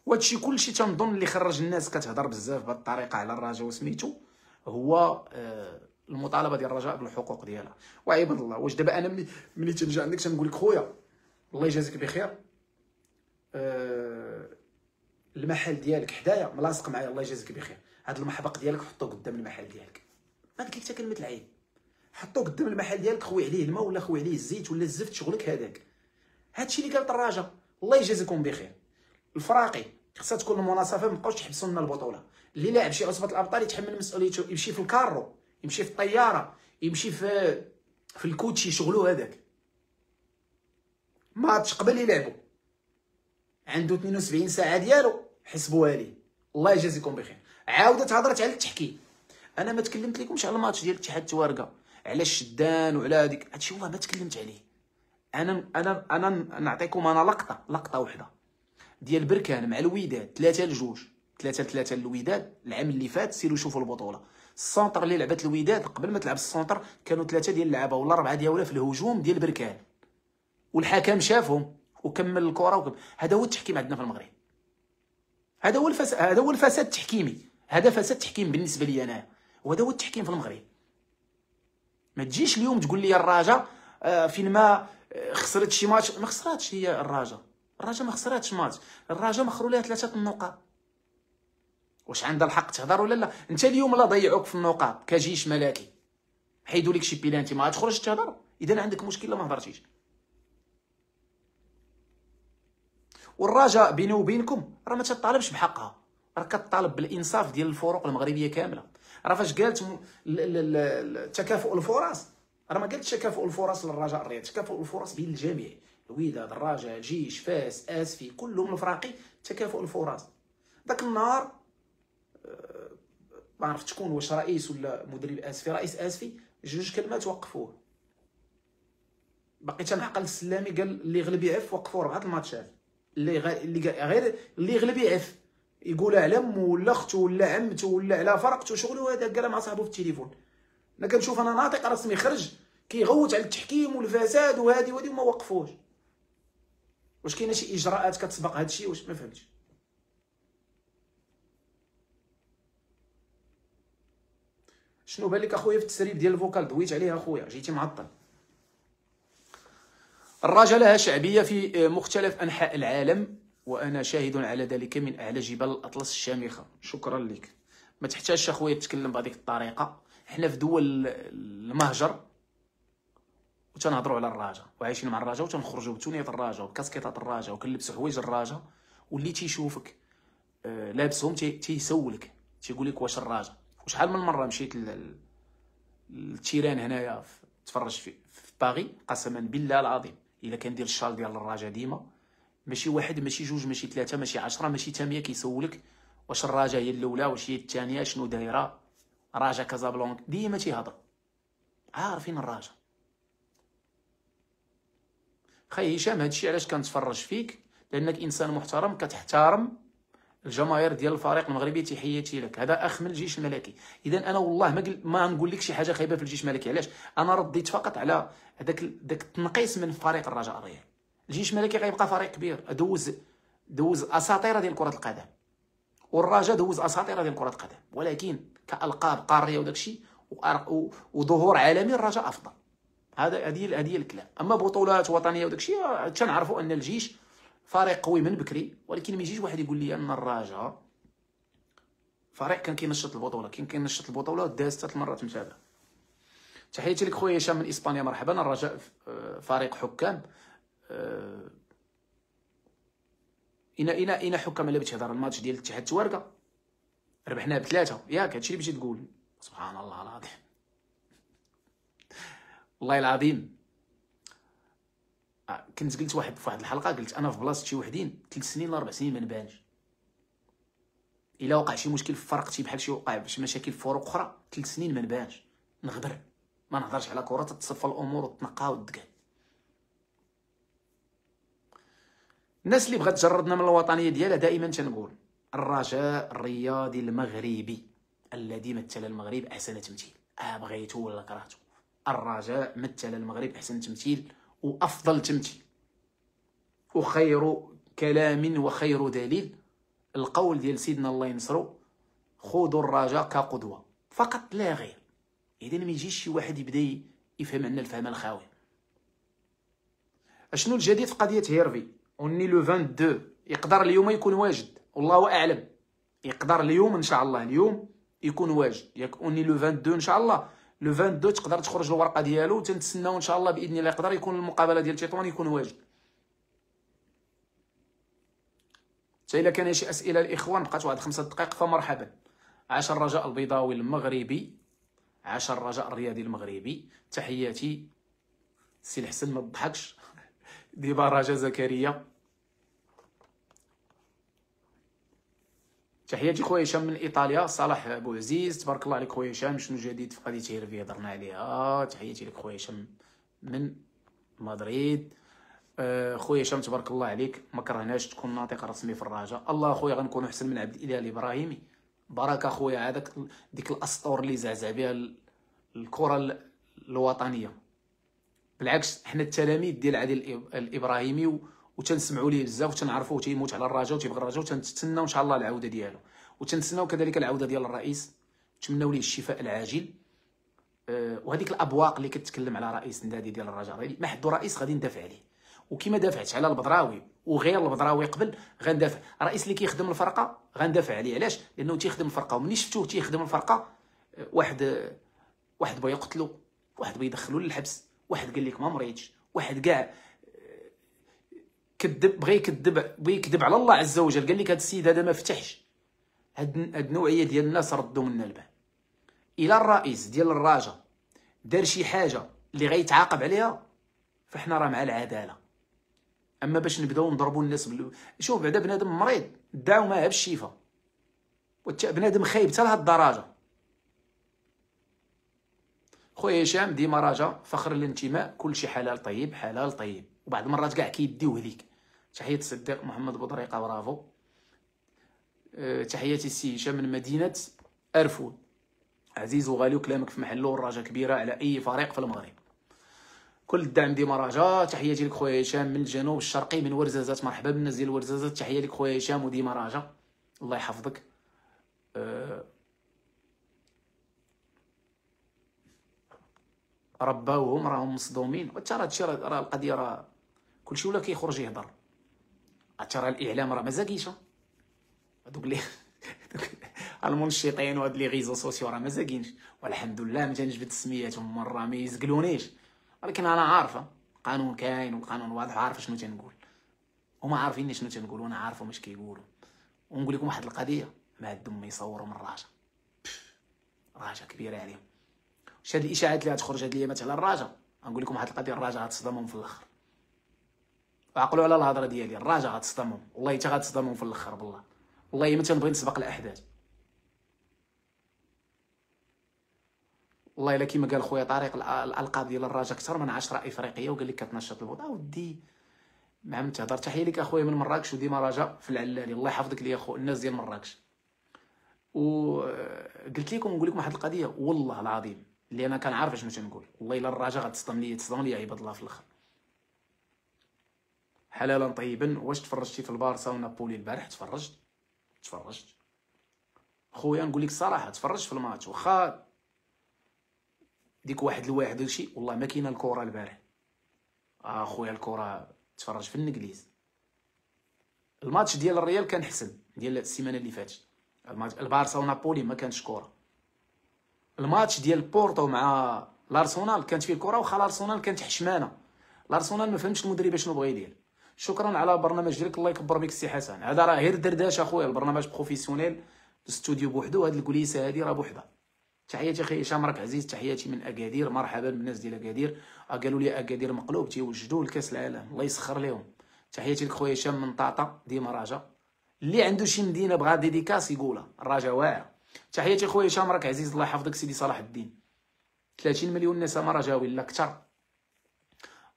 وهادشي كلشي تنظن اللي خرج الناس كتهضر بزاف بهذه الطريقه على الرجاء وسميتو هو المطالبه ديال الرجاء بالحقوق ديالها. وعباد الله، واش دابا انا ملي تنجي عندك تنقول لك خويا الله يجازيك بخير، المحل ديالك حدايا ملاصق معايا الله يجازيك بخير، هذا المحبق ديالك حطو قدام المحل ديالك، ما قلت لك حتى كلمه العيب، حطو قدام المحل ديالك، خوي عليه الماء ولا خوي عليه الزيت ولا الزفت، شغلك هذاك. هادشي اللي قالت الرجاء الله يجازيكم بخير. الفراقي خصها تكون المناصفه، ما بقاوش تحبسوا لنا البطوله. اللي لاعب شي عصبه الابطال يتحمل مسؤوليته، يمشي في الكارو، يمشي في الطياره، يمشي في الكوتشي، شغلو هذاك. ماتش قبل يلعبوا عنده 72 ساعه ديالو حسبوها ليه، الله يجازيكم بخير. عاودت هضرت على التحكيم، انا ما تكلمت لكمش على الماتش ديال الاتحاد التوارقه، على الشدان وعلى هذيك، هادشي والله ما تكلمت عليه. انا نعطيكم انا لقطه وحده ديال بركان مع الوداد 3-2، 3-3 الوداد العام اللي فات. سيروا شوفوا البطوله، السونتر اللي لعبت الوداد قبل ما تلعب السونتر كانوا 3 ديال اللعابه ولا 4 ديالها في الهجوم ديال بركان، والحكم شافهم وكمل الكره هذا هو التحكيم عندنا في المغرب، هذا هو الفساد التحكيمي، هذا فساد تحكيم بالنسبه لي انا، وهذا هو التحكيم في المغرب. ما تجيش اليوم تقول لي الرجاء فين ما خسرت شي ماتش، ما خسراتش هي الرجاء ما خسراتش ماتش، الرجاء مخروا لها 3 النقاط. واش عندها الحق تهضر ولا لا؟ انت اليوم لا ضيعوك في النقاط كجيش ملكي، حيدوا لك شي بيلانتي ما تخرجش تهضر، اذا عندك مشكل ما هضرتيش. والرجاء بيني وبينكم راه ما تطالبش بحقها، راه كتطالب بالانصاف ديال الفرق المغربيه كامله. راه فاش قالت تكافؤ الفرص، راه ما قالتش تكافؤ الفرص للرجاء الرياض، تكافؤ الفرص بين الجميع، الوداد الرجاء الجيش فاس اسفي كلهم الفراقي تكافؤ الفرص. داك النهار ما عرفت شكون، واش رئيس ولا مدرب اسفي، رئيس اسفي، جوج كلمات وقفوه. باقي تنعقل السلامي قال اللي يغلب يعف، وقفوا 4 الماتشات. غير اللي يغلب يعف يقول على مو ولا اختو ولا عمتو ولا على فرقتو شغلو، هذا قال مع صاحبو في التليفون. انا كنشوف انا ناطق رسمي خرج كيغوت على التحكيم والفساد وهادي وما وقفوش. واش كاينه شي اجراءات كتسبق هذا الشيء؟ واش ما فهمتش. شنو بان لك اخويا في التسريب ديال الفوكال؟ دويت عليه اخويا، جيتي معطل. الرجاء لها شعبيه في مختلف انحاء العالم، وانا شاهد على ذلك من اعلى جبال الاطلس الشامخه. شكرا لك. ما تحتاجش اخويا تتكلم بهذيك الطريقه. حنا في دول المهجر وتنهضروا على الرجاء وعايشين مع الرجاء وتنخرجوا بتونيات الرجاء وبكاسكيطات الرجاء وكنلبسوا حوايج الرجاء، واللي تيشوفك لابسهم تيسولك، تيقول لك واش الرجاء. وشحال من مره مشيت للتيران هنايا تفرج في باغي، قسما بالله العظيم الا كندير الشال ديال الرجاء ديما، ماشي واحد ماشي جوج ماشي 3 ماشي 10 ماشي 8 كيسولك واش الرجاء هي الاولى واش هي الثانيه شنو دايره. رجاء كازابلانكا ديما تيهضر، عارفين الرجاء. خي هشام هادشي علاش كنتفرج فيك؟ لانك انسان محترم كتحترم الجماهير ديال الفريق المغربي. تحياتي لك. هذا اخ من الجيش الملكي. اذا انا والله ما نقول لك شي حاجه خايبه في الجيش الملكي. علاش؟ انا رديت فقط على داك التنقيص من فريق الرجاء الرياضي. الجيش الملكي غيبقى فريق كبير، دوز اساطير ديال كره القدم، والرجاء دوز اساطير ديال كره القدم، ولكن كالقاب قاريه وداك الشيء وظهور عالمي الرجاء افضل. هذه الكلام. اما بطولات وطنيه وداك الشيء تنعرفوا ان الجيش فريق قوي من بكري، ولكن ما يجيش واحد يقول لي ان الرجاء فريق كان كينشط البطوله. كينشط البطوله وداز 3 مرات متابعه. تحياتي لك خويا هشام من اسبانيا، مرحبا. الرجاء فريق حكام. اين حكام اللي بتهضر الماتش ديال الاتحاد التوارقه ربحناه ب3 ياك؟ هادشي اللي بغيتي تقول؟ سبحان الله العظيم، والله العظيم. كنت قلت في واحد الحلقه، قلت انا في بلاصه شي وحدين 3 سنين ولا 4 سنين ما نبانش. الا وقع شي مشكل في فرقتي بحال شي وقع شي مشاكل في فروق اخرى 3 سنين ما نبانش، نغبر، ما نهضرش على كره، تتصفى الامور وتنقى وتدقى. الناس اللي بغات تجردنا من الوطنيه ديالها دائما تنقول الرجاء الرياضي المغربي الذي مثل المغرب احسن تمثيل. بغيتو ولا كرهتو، الرجاء مثل المغرب احسن تمثيل وافضل تمثيل. وخير كلام وخير دليل القول ديال سيدنا الله ينصرو: خذوا الرجاء كقدوه فقط لا غير. اذا ما يجيش شي واحد يبدا يفهم عنا الفهم الخاوي. اشنو الجديد في قضيه هيرفي؟ اوني لو 22 يقدر اليوم يكون واجد، والله اعلم. يقدر اليوم ان شاء الله، اليوم يكون واجد. ياك اوني لو 22 ان شاء الله، لو 22 تقدر تخرج الورقه ديالو، تنتسناو ان شاء الله باذن الله. يقدر يكون المقابله ديال تطوان يكون واجد. حتى الا كان شي اسئله الاخوان بقات واحد 5 دقائق فمرحبا. عاش الرجاء البيضاوي المغربي، عاش الرجاء الرياضي المغربي. تحياتي سي الحسن، ما تضحكش. ديما رجاء زكريا. تحياتي خويا هشام من ايطاليا. صالح بوعزيز، تبارك الله عليك خويا هشام. شنو جديد في قضيه هيرفي؟ هضرنا عليها. تحياتي لك خويا هشام من مدريد. خويا هشام تبارك الله عليك، ما كرهناش تكون ناطق رسمي في الرجاء. الله خويا غنكونوا احسن من عبد الاله الابراهيمي. بركه خويا، هذاك ديك الاسطور اللي زعزع بها الكره الوطنيه. بالعكس حنا التلاميذ ديال عادل الابراهيمي وتنسمعوا ليه بزاف وتنعرفوه تيموت على الرجاء وتيبغي الرجاء، وتنتسناو ان شاء الله العوده ديالو، وتنتسناو كذلك العوده ديال الرئيس، نتمناو ليه الشفاء العاجل. وهذيك الابواق اللي كتكلم على رئيس النادي ديال الرجاء، ما حدو رئيس غادي ندافع عليه. وكما دافعت على البدراوي وغير البدراوي قبل، غندافع. الرئيس اللي كيخدم الفرقه غندافع عليه. علاش؟ لانه تيخدم الفرقه، ومني شفتوه تيخدم الفرقه واحد بغا يقتلو، واحد بغا يدخلو للحبس، واحد قال لك ما مريتش، واحد كاع كذب، بغى يكذب على الله عز وجل، قال لك هذا السيد هذا ما فتحش. هاد النوعيه ديال الناس ردوا منا البال. الى الرئيس ديال الرجاء دار شي حاجه اللي غيتعاقب عليها، فاحنا راه مع العداله. اما باش نبداو نضربوا الناس شوف بعدا بنادم مريض داو معاه بالشفاء، بنادم خايب حتى لهاد الدرجه. خويا هشام ديما راجع فخر الانتماء، كلشي حلال طيب حلال طيب، وبعض المرات كاع كيديوه ليك. تحية الصديق محمد بودريقه برافو. تحياتي السي هشام من مدينه ارفود، عزيز وغالي وكلامك في محله، والراجا كبيره على اي فريق في المغرب. كل الدعم ديما راجا. تحياتي لك خويا هشام من الجنوب الشرقي من ورزازات، مرحبا بالناس ديال ورزازات. تحيه لك خويا هشام وديما راجا، الله يحفظك. رباوهم راهم مصدومين، وترى هادشي راه القضيه راه كلشي ولا كيخرج يهضر. ترى الاعلام راه ما زاكيش، هذوك اللي المنشطين وهاد لي غيزو سوسيو راه ما زاكينش، والحمد لله ما تنجبد سمياتهم مره ما يزقلونيش، ولكن انا عارفه القانون كاين والقانون واضح، عارفه شنو تنقول، هما عارفين شنو تنقول وانا عارفه واش كيقولوا. ونقول لكم واحد القضيه، ما عندهم ما يصوروا من الراجا، راجا كبيره عليهم. واش هاد الاشاعات اللي غتخرج هاد الايامات على الراجا، غنقول لكم واحد القضيه، الراجا غتصدمهم في الاخر. وعقلوا على الهضره ديالي، الراجا غتصدمهم والله، حتى غتصدمهم في الاخر بالله، والله ما تنبغي نسبق الاحداث. والله الا كيما قال خويا طارق، الالقاب ديال الراجا اكثر من 10 افريقيه، وقال لك كتنشط البوضه ودي ما عم تهضر. تحيه لك اخويا من مراكش وديما راجا في العلالي، الله يحفظك ليا خو الناس ديال مراكش. وقلت لكم نقول لكم واحد القضيه والله العظيم اللي انا كنعرف شنو تنقول، والله الا الراجا غتصدم ليا، تصدم ليا عباد الله في الاخر. حلالا طيبا. واش تفرجتي في البارسا ونابولي البارح؟ تفرجت خويا، نقول لك الصراحه تفرجت في الماتش، واخا ديك واحد الواحد داكشي، والله ما كاينه الكره البارح. خويا الكره تفرج في الانجليز. الماتش ديال الريال كان حسن، ديال السيمانه اللي فاتت، البارسا ونابولي ما كانتش كره. الماتش ديال بورتو مع الارسنال كانت فيه الكره، واخا الارسنال كانت حشمانه. الارسنال ما فهمتش المدرب شنو بغى يدير. شكرا على البرنامج ديالك، الله يكبر بك السي حسن. هذا راه غير درداش اخويا، البرنامج بروفيسيونيل، الاستوديو بوحدو، هاد الكوليسه هادي راه بوحدها. تحياتي اخي هشام راك عزيز، تحياتي من اكادير، مرحبا بالناس ديال اكادير. قالوا لي اكادير مقلوب تيوجدوا لكاس العالم، الله يسخر لهم. تحياتي لك خويا هشام من طاطا ديما راجا، اللي عنده شي مدينه بغا ديديكاس يقولها، الراجا واعر. تحياتي خويا هشام راك عزيز، الله يحفظك سيدي صلاح الدين. 30 مليون نسمه رجاوي لا اكثر،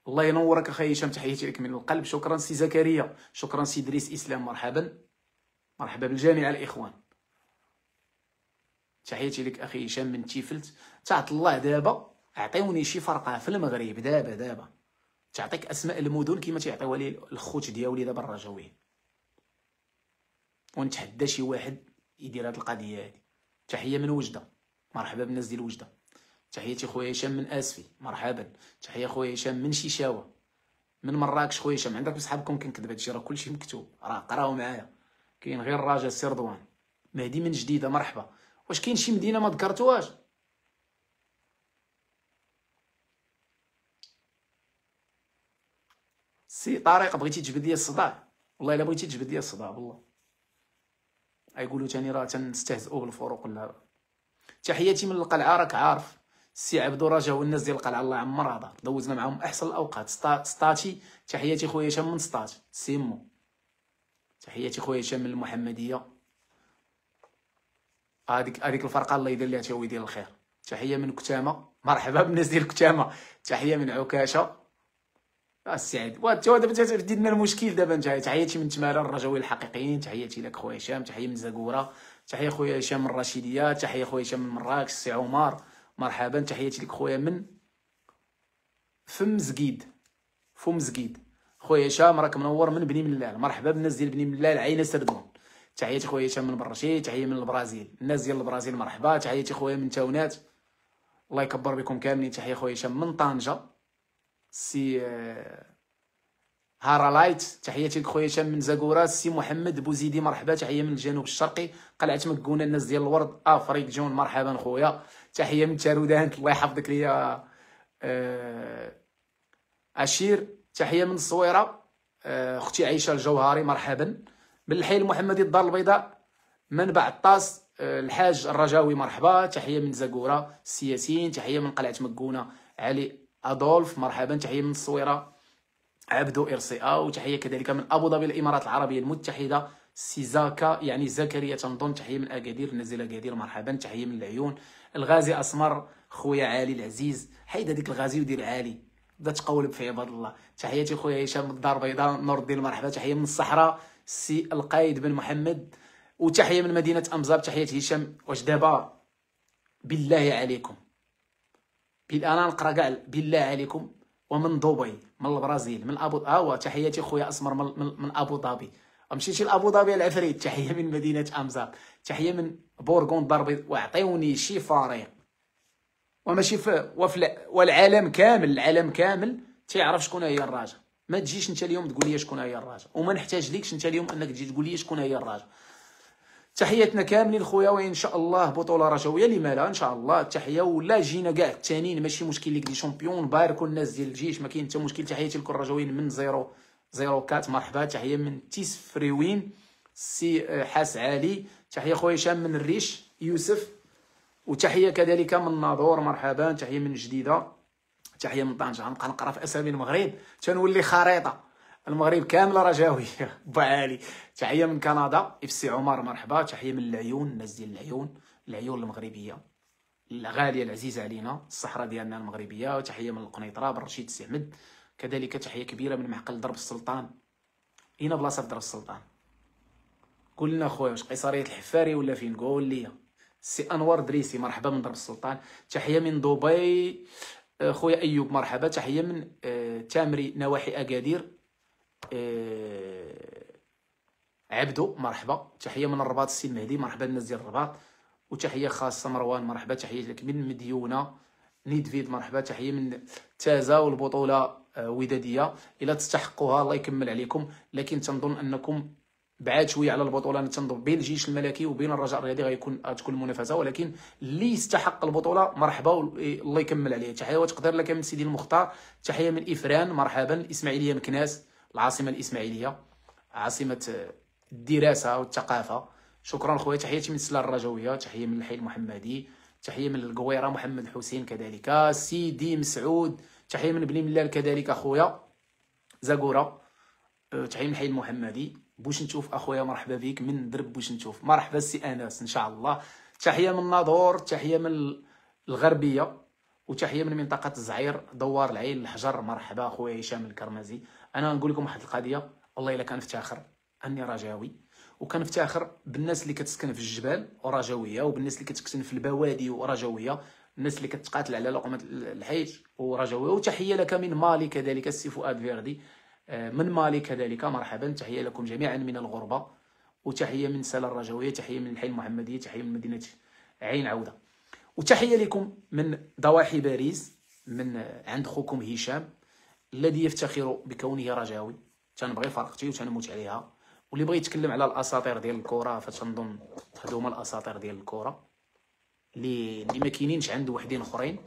الله ينورك اخي هشام، تحياتي لك من القلب. شكرا سي زكريا، شكرا سي دريس اسلام، مرحبا بالجميع الاخوان. تحياتي لك اخي هشام من تيفلت. تعط الله دابا عطيوني شي فرقه في المغرب دابا تعطيك اسماء المدن كيما تيعطيوها لي الخوت ديالي دابا الرجاويين، ونتحدى شي واحد يدير هاد القضيه هادي. تحيه من وجده، مرحبا بالناس ديال وجده. تحياتي خويا هشام من اسفي، مرحبا. تحيه خويا هشام من شيشاوه، من مراكش. خويا هشام عندك بصحابكم كنكذب هادشي، راه كلشي مكتوب، راه قراو معايا. كاين غير الراجا سي رضوان. مهدي من جديده، مرحبا. واش كاين شي مدينه ما ذكرتوهاش؟ سي طارق بغيتي تجبد لي الصداع، والله الا بغيتي تجبد لي الصداع بالله. يقولوا تاني راه تنستهزئوا بالفروق ولا. تحياتي من القلعه، راك عارف السي عبدو رجا والناس ديال القلعه، الله يعمر هضر، دوزنا معاهم احسن الاوقات. سطاتي، تحياتي خويا هشام من سطات سيمو. تحياتي خويا هشام من المحمديه، هذيك الفرقه الله يدير لها تاوي ديال الخير. تحيه من كتامه، مرحبا بالناس ديال كتامه. تحيه من عكاشه، السعيد وانتو دابا تبدي لنا المشكل دابا انت. تحياتي من تماره الرجاوي الحقيقيين، تحياتي لك خويا هشام. تحيه من زاكوره، تحيه خويا هشام من الرشيديه. تحيه خويا هشام من مراكش، السي عمر مرحبا. تحياتي لك خويا من فم زقيد. خويا هشام راك منور من بني ملال، مرحبا بالناس ديال بني ملال عينه سردون. تحياتي خويا هشام من برشيد. تحيه من البرازيل، الناس ديال البرازيل مرحبا. تحياتي خويا من تاونات، الله يكبر بكم كاملين. تحيه خويا هشام من طنجه، سي هارالايت. تحياتي لك خويا هشام من زاكوره، سي محمد بوزيدي مرحبا. تحيه من الجنوب الشرقي، قلعه مكونه، الناس ديال الورد، افريك جون مرحبا خويا. تحيه من تارودانت، الله يحفظك ليا اشير. تحيه من الصويره، اختي عائشه الجوهري مرحبا. من الحي المحمدي الدار البيضاء، منبع الطاس، الحاج الرجاوي مرحبا. تحيه من زاكوره السياسيين. تحيه من قلعه مكونه علي ادولف مرحبا. تحيه من الصويره عبدو ارسي وتحيه كذلك من ابو ظبي الامارات العربيه المتحده سي زاكا يعني زكريا تنظن. تحيه من اكادير، نزل اكادير مرحبا. تحيه من العيون الغازي اسمر خويا علي العزيز. حيد هذيك الغازي ودير عالي، بدا تقولب في عباد الله. تحياتي خويا هشام من الدار البيضاء نور الدين مرحبا. تحيه من الصحراء سي القايد بن محمد. وتحيه من مدينه امزاب. تحياتي هشام. واش دابا بالله عليكم انا نقرا كاع بالله عليكم ومن دبي من البرازيل من ابو تحياتي خويا اسمر من ابو ظبي. مشيتي لابو ظبي العفريت. تحيه من مدينه امزاب. تحيه من بورغون ضربي. واعطيوني شي فريق وماشي والعالم كامل، العالم كامل تيعرف شكون هي الراجا. ما تجيش انت اليوم تقول لي شكون هي الراجا، وما نحتاج ليكش انت اليوم انك تجي تقول لي شكون هي الراجا. تحياتنا كاملين خويا، وان شاء الله بطوله رجويه لما لا ان شاء الله. تحيه ولا جينا كاع الثانيين ماشي مشكل. ليك دي شامبيون باركوا الناس ديال الجيش، ما كاين حتى مشكل. تحياتي لكل الرجويين من 004 مرحبا. تحيه من تيس فريوين سي حاس علي. تحيه خويا هشام من الريش يوسف. وتحيه كذلك من ناظور مرحبا. تحيه من جديده. تحيه من طنجه. غنبقى نقرا في اسامي المغرب تنولي خريطه. المغرب كامله رجاويه بعالي. تحيه من كندا اف سي عمر مرحبا. تحيه من العيون، الناس ديال العيون المغربيه الغاليه العزيزه علينا، الصحراء ديالنا المغربيه. وتحيه من القنيطره بالرشيد سعمد. كذلك تحيه كبيره من معقل درب السلطان. اين بلاصه في درب السلطان؟ قول لنا خويا، واش قيصريه الحفاري ولا فين؟ قول لي. سي انور دريسي مرحبا من درب السلطان. تحيه من دبي خويا ايوب مرحبا. تحيه من تامري نواحي اكادير عبدو مرحبا. تحيه من الرباط السي المهدي مرحبا الناس ديال الرباط. وتحيه خاصه مروان مرحبا. تحيه لك من مديونه نيدفيد مرحبا. تحيه من تازا والبطوله وداديه الا تستحقوها الله يكمل عليكم. لكن تنظن انكم بعاد شويه على البطوله. انا تنظن بين الجيش الملكي وبين الرجاء الرياضي غتكون المنافسه، ولكن اللي يستحق البطوله مرحبا الله يكمل عليه. تحيه وتقدير لك من سيدي المختار. تحيه من افران مرحبا. الاسماعيليه مكناس العاصمه الاسماعيليه عاصمه الدراسه والثقافه. شكرا خويا. تحياتي من سلال الرجويه. تحيه من الحي المحمدي. تحيه من القويره محمد حسين كذلك سيدي مسعود. تحيه من بني ملال كذلك خويا زاكوره. تحيه من الحي المحمدي. بوش نشوف اخويا مرحبا بك من درب بوش نشوف مرحبا سي انس ان شاء الله. تحيه من ناظور. تحيه من الغربيه. وتحيه من منطقه الزعير دوار العين الحجر مرحبا خويا هشام الكرمزي. انا نقول لكم واحد القضيه، والله الا كنفتخر اني رجاوي، وكنفتخر بالناس اللي كتسكن في الجبال ورجاويه، وبالناس اللي كتسكن في البوادي ورجاويه، الناس اللي كتقاتل على لقمه الحيط ورجاويه. وتحيه لك من مالي كذلك السي فؤاد فيردي من مالي كذلك مرحبا. تحيه لكم جميعا من الغربه. وتحيه من سلا الرجاويه. تحيه من الحي المحمديه. تحيه من مدينه عين عوده. وتحيه لكم من ضواحي باريس من عند خوكم هشام الذي يفتخر بكونه رجاوي. تنبغي فرقتي وتنموت عليها. واللي بغى يتكلم على الاساطير ديال الكره فتنظن هادو هما الاساطير ديال الكره اللي ما كاينينش عند وحدين اخرين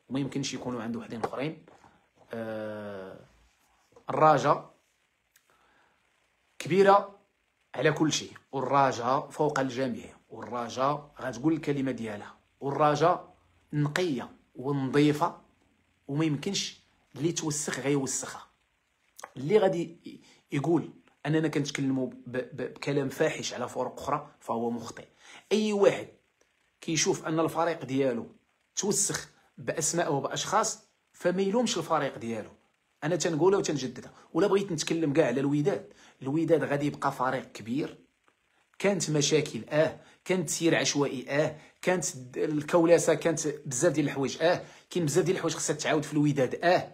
وما يمكنش يكونوا عند وحدين اخرين. الراجا كبيره على كل شيء، والراجا فوق الجميع، والراجا غتقول الكلمه ديالها، والراجا نقيه ونظيفه وما يمكنش اللي توسخ غيوسخها. اللي غادي يقول اننا كنتكلموا بكلام فاحش على فرق اخرى فهو مخطئ. اي واحد كيشوف ان الفريق ديالو توسخ باسماء وباشخاص فما يلومش الفريق ديالو. انا تنقولها وتنجددها. ولا بغيت نتكلم كاع على الوداد غادي يبقى فريق كبير. كانت مشاكل كانت تسيير عشوائي كانت الكولاسه، كانت بزاف ديال الحوايج كاين بزاف ديال الحوايج خصها تعاود في الوداد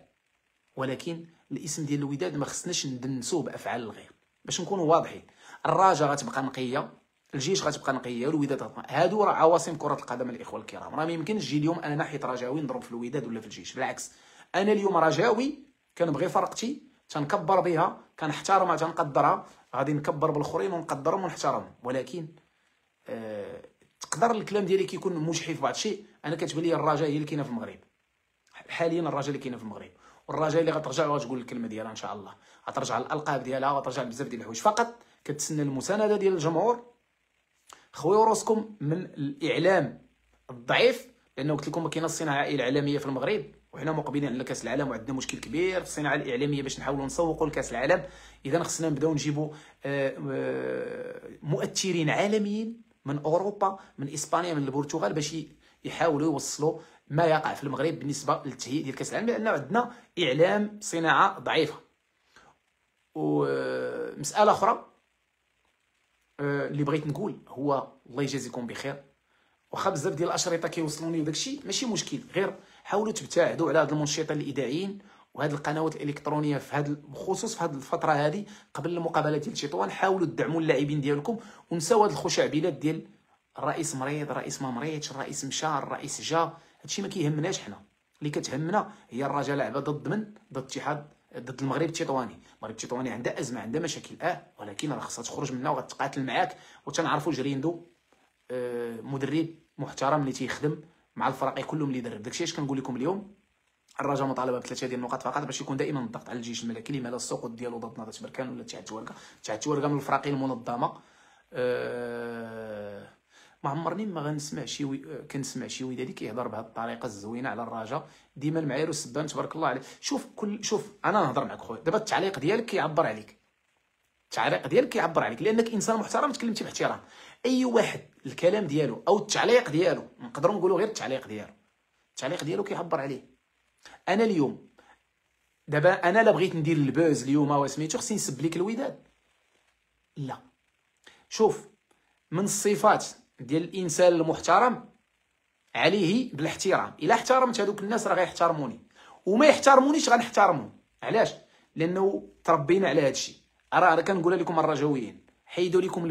ولكن الاسم ديال الوداد ما خصناش ندنسوه بافعال الغير. باش نكونوا واضحين، الرجاء غتبقى نقيه، الجيش غتبقى نقيه، والوداد غتبقى. هادو راه عواصم كره القدم الاخوه الكرام. راه ما يمكنش تجي اليوم انا ناحيه رجاوي نضرب في الوداد ولا في الجيش. بالعكس، انا اليوم رجاوي كنبغي فرقتي، تنكبر بها، كنحترمها، تنقدرها، غادي نكبر بالاخرين ونقدرهم ونحترمهم. ولكن تقدر الكلام ديالي كيكون مجحف بعض الشيء. انا كتبان لي الرجاء هي اللي كاينه في المغرب حاليا، الرجاء اللي كاينه في المغرب، والرجاء اللي غترجع وغتقول الكلمه ديالها ان شاء الله، غترجع الالقاب ديالها، غترجع بزاف ديال الحوايج. فقط كتسنى المسانده ديال الجمهور. خويا راسكم من الاعلام الضعيف، لانه قلت لكم ما كاينه الصناعه الاعلاميه في المغرب، وحنا مقبلين على كاس العالم وعندنا مشكل كبير في الصناعه الاعلاميه باش نحاولوا نسوقوا لكاس العالم. اذا خصنا نبداو نجيبوا مؤثرين عالميين من اوروبا، من اسبانيا، من البرتغال، باش يحاولوا يوصلوا ما يقع في المغرب بالنسبه للتهيئ ديال كاس العالم، لان عندنا اعلام صناعه ضعيفه. ومساله اخرى اللي بغيت نقول هو الله يجازيكم بخير، واخا بزاف ديال الاشرطه كيوصلوني وداكشي ماشي مشكل، غير حاولوا تبتعدوا على هاد المنشطين الاذاعيين وهاد القنوات الالكترونيه في هاد بخصوص في هاد الفتره هذه قبل المقابله ديال تطوان. حاولوا تدعموا اللاعبين ديالكم ونساو هاد الخشعبلات ديال الرئيس مريض، الرئيس ما مريضش، الرئيس مشى، الرئيس جا. هادشي ما كيهمناش حنا، اللي كتهمنا هي الرجاء لعبه ضد ضد اتحاد، ضد المغرب التطواني. المغرب التطواني عندها ازمه، عندها مشاكل، ولكن راه خصها تخرج منها وغتقاتل معاك. وتنعرفوا جريندو مدرب محترم اللي تيخدم مع الفرق كلهم اللي درب. داكشي اش كنقول لكم اليوم. الرجاء مطالبه بثلاثه ديال النقاط فقط باش يكون دائما الضغط على الجيش الملكي، لما لا السقوط ديالو ضد نهضه بركان ولا اتحاد تورقه. اتحاد تورقه من الفرق المنظمه. ما عمرني ما غنسمع كنسمع شي ودادي كيهضر بهذه الطريقه الزوينه على الرجاء. ديما المعايير والسبان تبارك الله عليه. شوف انا نهضر معك خويا، دابا التعليق ديالك كيعبر عليك، التعليق ديالك كيعبر عليك لانك انسان محترم تكلمتي باحترام. اي واحد الكلام ديالو او التعليق ديالو، نقدروا نقولوا غير التعليق ديالو كيعبر عليه. انا اليوم دابا انا لا بغيت ندير البوز اليوم وسميتو خصني نسب ليك الوداد؟ لا. شوف، من الصفات ديال الانسان المحترم عليه بالاحترام. الا احترمت هذوك الناس راه غيحترموني، وما يحترمونيش غنحترمهم. علاش؟ لانه تربينا على هذا الشيء. راه انا كنقول لكم الرجاويين، حيدوا لكم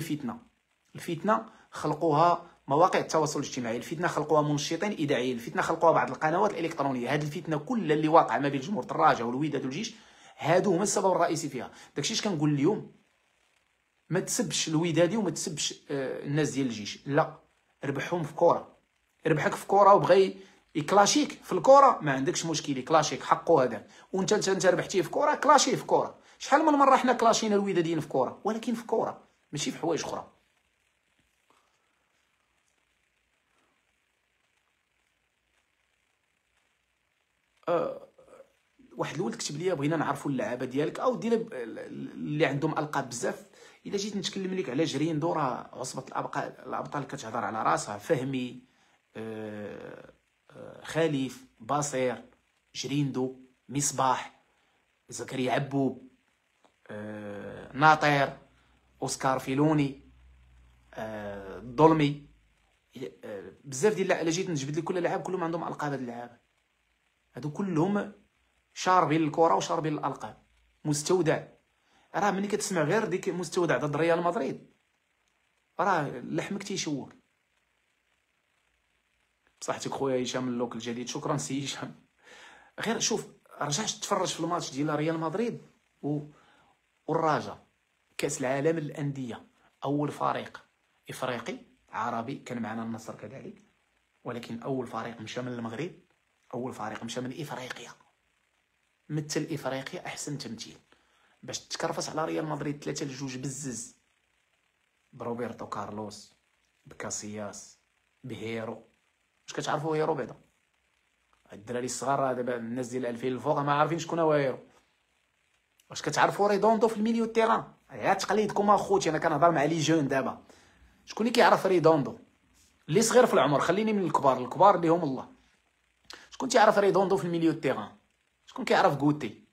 الفتنه خلقوها مواقع التواصل الاجتماعي، الفتنه خلقوها منشطين اذاعيين، الفتنه خلقوها بعض القنوات الالكترونيه. هذه الفتنه كلها اللي واقعه ما بين جمهور الدراجه والوداد والجيش، هادو هما السبب الرئيسي فيها. داكشي اش كنقول اليوم، ما تسبش الودادي وما تسبش الناس ديال الجيش، لا. ربحهم في كره، ربحك في كره وبغى يكلاشيك في الكره ما عندكش مشكل، يكلاشيك حقه هذا. وانت ربحتيه في كره، كلاشيه في كره. شحال من مره حنا كلاشينا الوداديين في كره، ولكن في كره ماشي في حوايج اخرى. واحد الولد كتب لي بغينا نعرفوا اللعابه ديالك او ديال اللي عندهم القاب بزاف. الا جيت نتكلم لك على جريندو، راه عصبه الابطال كتهضر على راسها. فهمي، خليف، باصير، جريندو، مصباح، زكريا عبوب، ناطير، اوسكار فيلوني، الظلمي، بزاف ديال الا جيت نجبد لك كل لاعب كلهم عندهم القاب. هاد اللعابه هادو كلهم شاربين الكره وشاربين الالقاب. مستودع، راه ملي كتسمع غير ديك مستودع ضد ريال مدريد راه لحمك تيشوك. بصحتك خويا هشام اللوك الجديد، شكرا سي هشام. غير شوف، رجعت تفرج في الماتش ديال ريال مدريد والرجاء، كاس العالم للانديه، اول فريق افريقي عربي، كان معنا النصر كذلك، ولكن اول فريق مشى من المغرب، اول فريق مشى من افريقيا، مثل افريقيا احسن تمثيل باش تكرفس على ريال مدريد 3-2 بزز، بروبرتو كارلوس، بكاسياس، بهيرو. واش كتعرفوا هيرو بعدا؟ الدراري الصغار دابا الناس ديال 2000 الفوق ما عارفين شكون هو هيرو. واش كتعرفوا ريدوندو في الميليو تيران؟ يا تقليدكم اخوتي، انا كنهضر مع لي جون دابا. شكون اللي كيعرف ريدوندو؟ اللي صغير في العمر، خليني من الكبار اللي هم الله. شكون تيعرف ريدوندو في الميليو تيران؟ شكون كيعرف غوتي،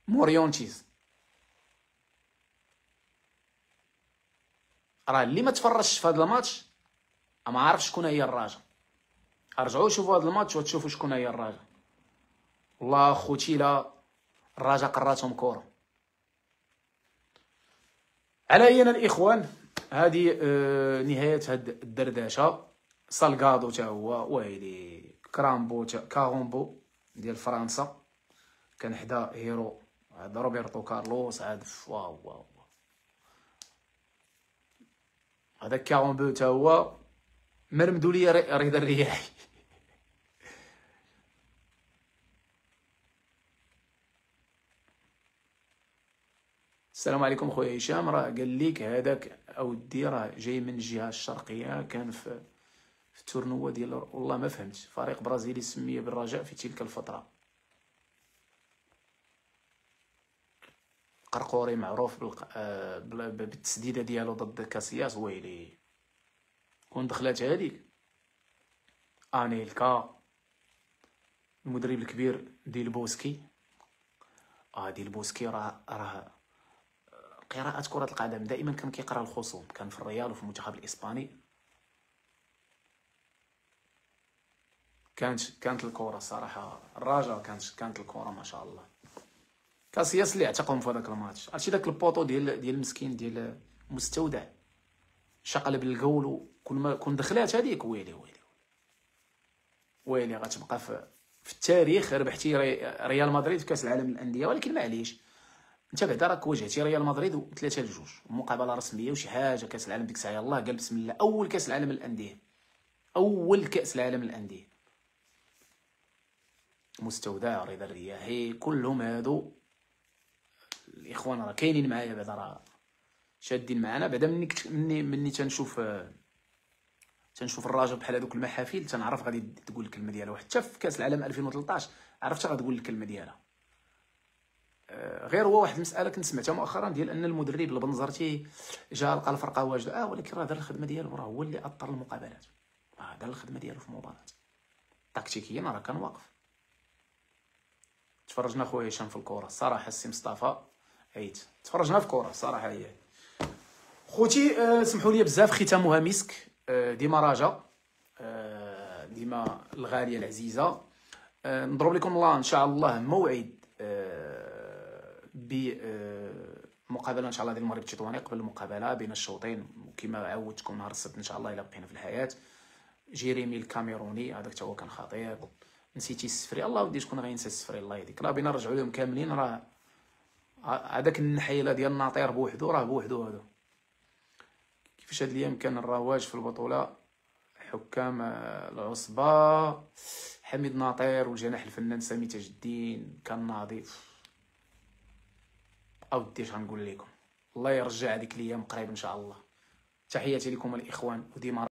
موريونتيز؟ راه اللي ما تفرجش في هذا الماتش ما عارفش شكون هي الرجاء. ارجعوا شوفوا هذا الماتش وتشوفوا شكون هي الرجاء. والله خوتي لا الرجاء قراتهم كره. على اينا الاخوان، هذه نهايه هاد الدردشه. سالغادو تا هو ويلي، كرامبو كارومبو ديال فرنسا كان حدا هيرو، عاد روبرتو كارلوس، عاد واو واو. هذاك كارومبو تا هو مرمدو ليا رضا الرياحي. السلام عليكم خويا هشام. راه قال لك هذاك اودي راه جاي من الجهه الشرقيه، كان في في التورنوا ديال والله ما فهمت. فريق برازيلي سمي بالرجاء في تلك الفترة. قرقوري معروف بالتسديدة ديالو ضد كاسياس. ويلي كون دخلات هذيك. انيلكا المدرب الكبير ديال بوسكي. ديال بوسكي راه قراءة كرة القدم دائما كان كيقرا الخصوم. كان في الريال وفي المنتخب الاسباني. كانت الكرة صراحة الرجاء كانت الكرة ما شاء الله. كاسياس اللي اعتقهم في هذاك الماتش. عرفتي داك البوطو ديال المسكين ديال مستودع شقلب الجول. كون دخلات هذيك ويلي غتبقى في التاريخ. ربحتي ريال مدريد في كاس العالم للانديه. ولكن معليش انت بعدا راك واجهتي ريال مدريد و3-2 مقابله رسميه وشي حاجه. كاس العالم ديك الساعه يلاه قال بسم الله. اول كاس العالم للانديه. اول كاس العالم للانديه. مستودع رضا الرياحي كلهم هادو الاخوان راه كاينين معايا بعدا. راه شادين معنا بعدا. مني تنشوف الراجل بحال هذوك المحافل تنعرف غادي تقول الكلمه ديالها. حتى في كاس العالم 2013 عرفتها غتقول الكلمه ديالها. غير هو واحد المساله كنت سمعتها مؤخرا ديال ان المدرب البنزرتي جا لقى الفرقه واجده. ولكن راه دار الخدمه ديالو. راه هو اللي اطر المقابلات. دار الخدمه ديالو في المباراه. تكتيكيا راه كان واقف. تفرجنا خويا هشام في الكره الصراحه. السي مصطفى عيت تفرجنا في كره الصراحه. هي خوتي سمحوا لي بزاف. ختامها مسك. ديما راجا. ديما الغاليه العزيزه. نضرب لكم الله ان شاء الله موعد بمقابله ان شاء الله ديال المغرب التطواني قبل المقابله بين الشوطين. وكما عودتكم نهار السبت ان شاء الله الا بقينا في الحياه. جيريمي الكاميروني هذاك حتى هو كان خطير. نسيتي السفري. الله ودي شكون غينسى السفري. الله يهديك. راه بينا نرجعوا لهم كاملين. راه هذاك النحيله ديال الناطير بوحدو راه بوحدو. هذا كيفاش هاد الايام كان الرواج في البطوله. حكام العصبه حميد ناطير والجناح الفنان سامي تاج الدين كان نظيف. اودي اش غنقول لكم. الله يرجع هذيك الايام قريب ان شاء الله. تحياتي لكم الاخوان وديما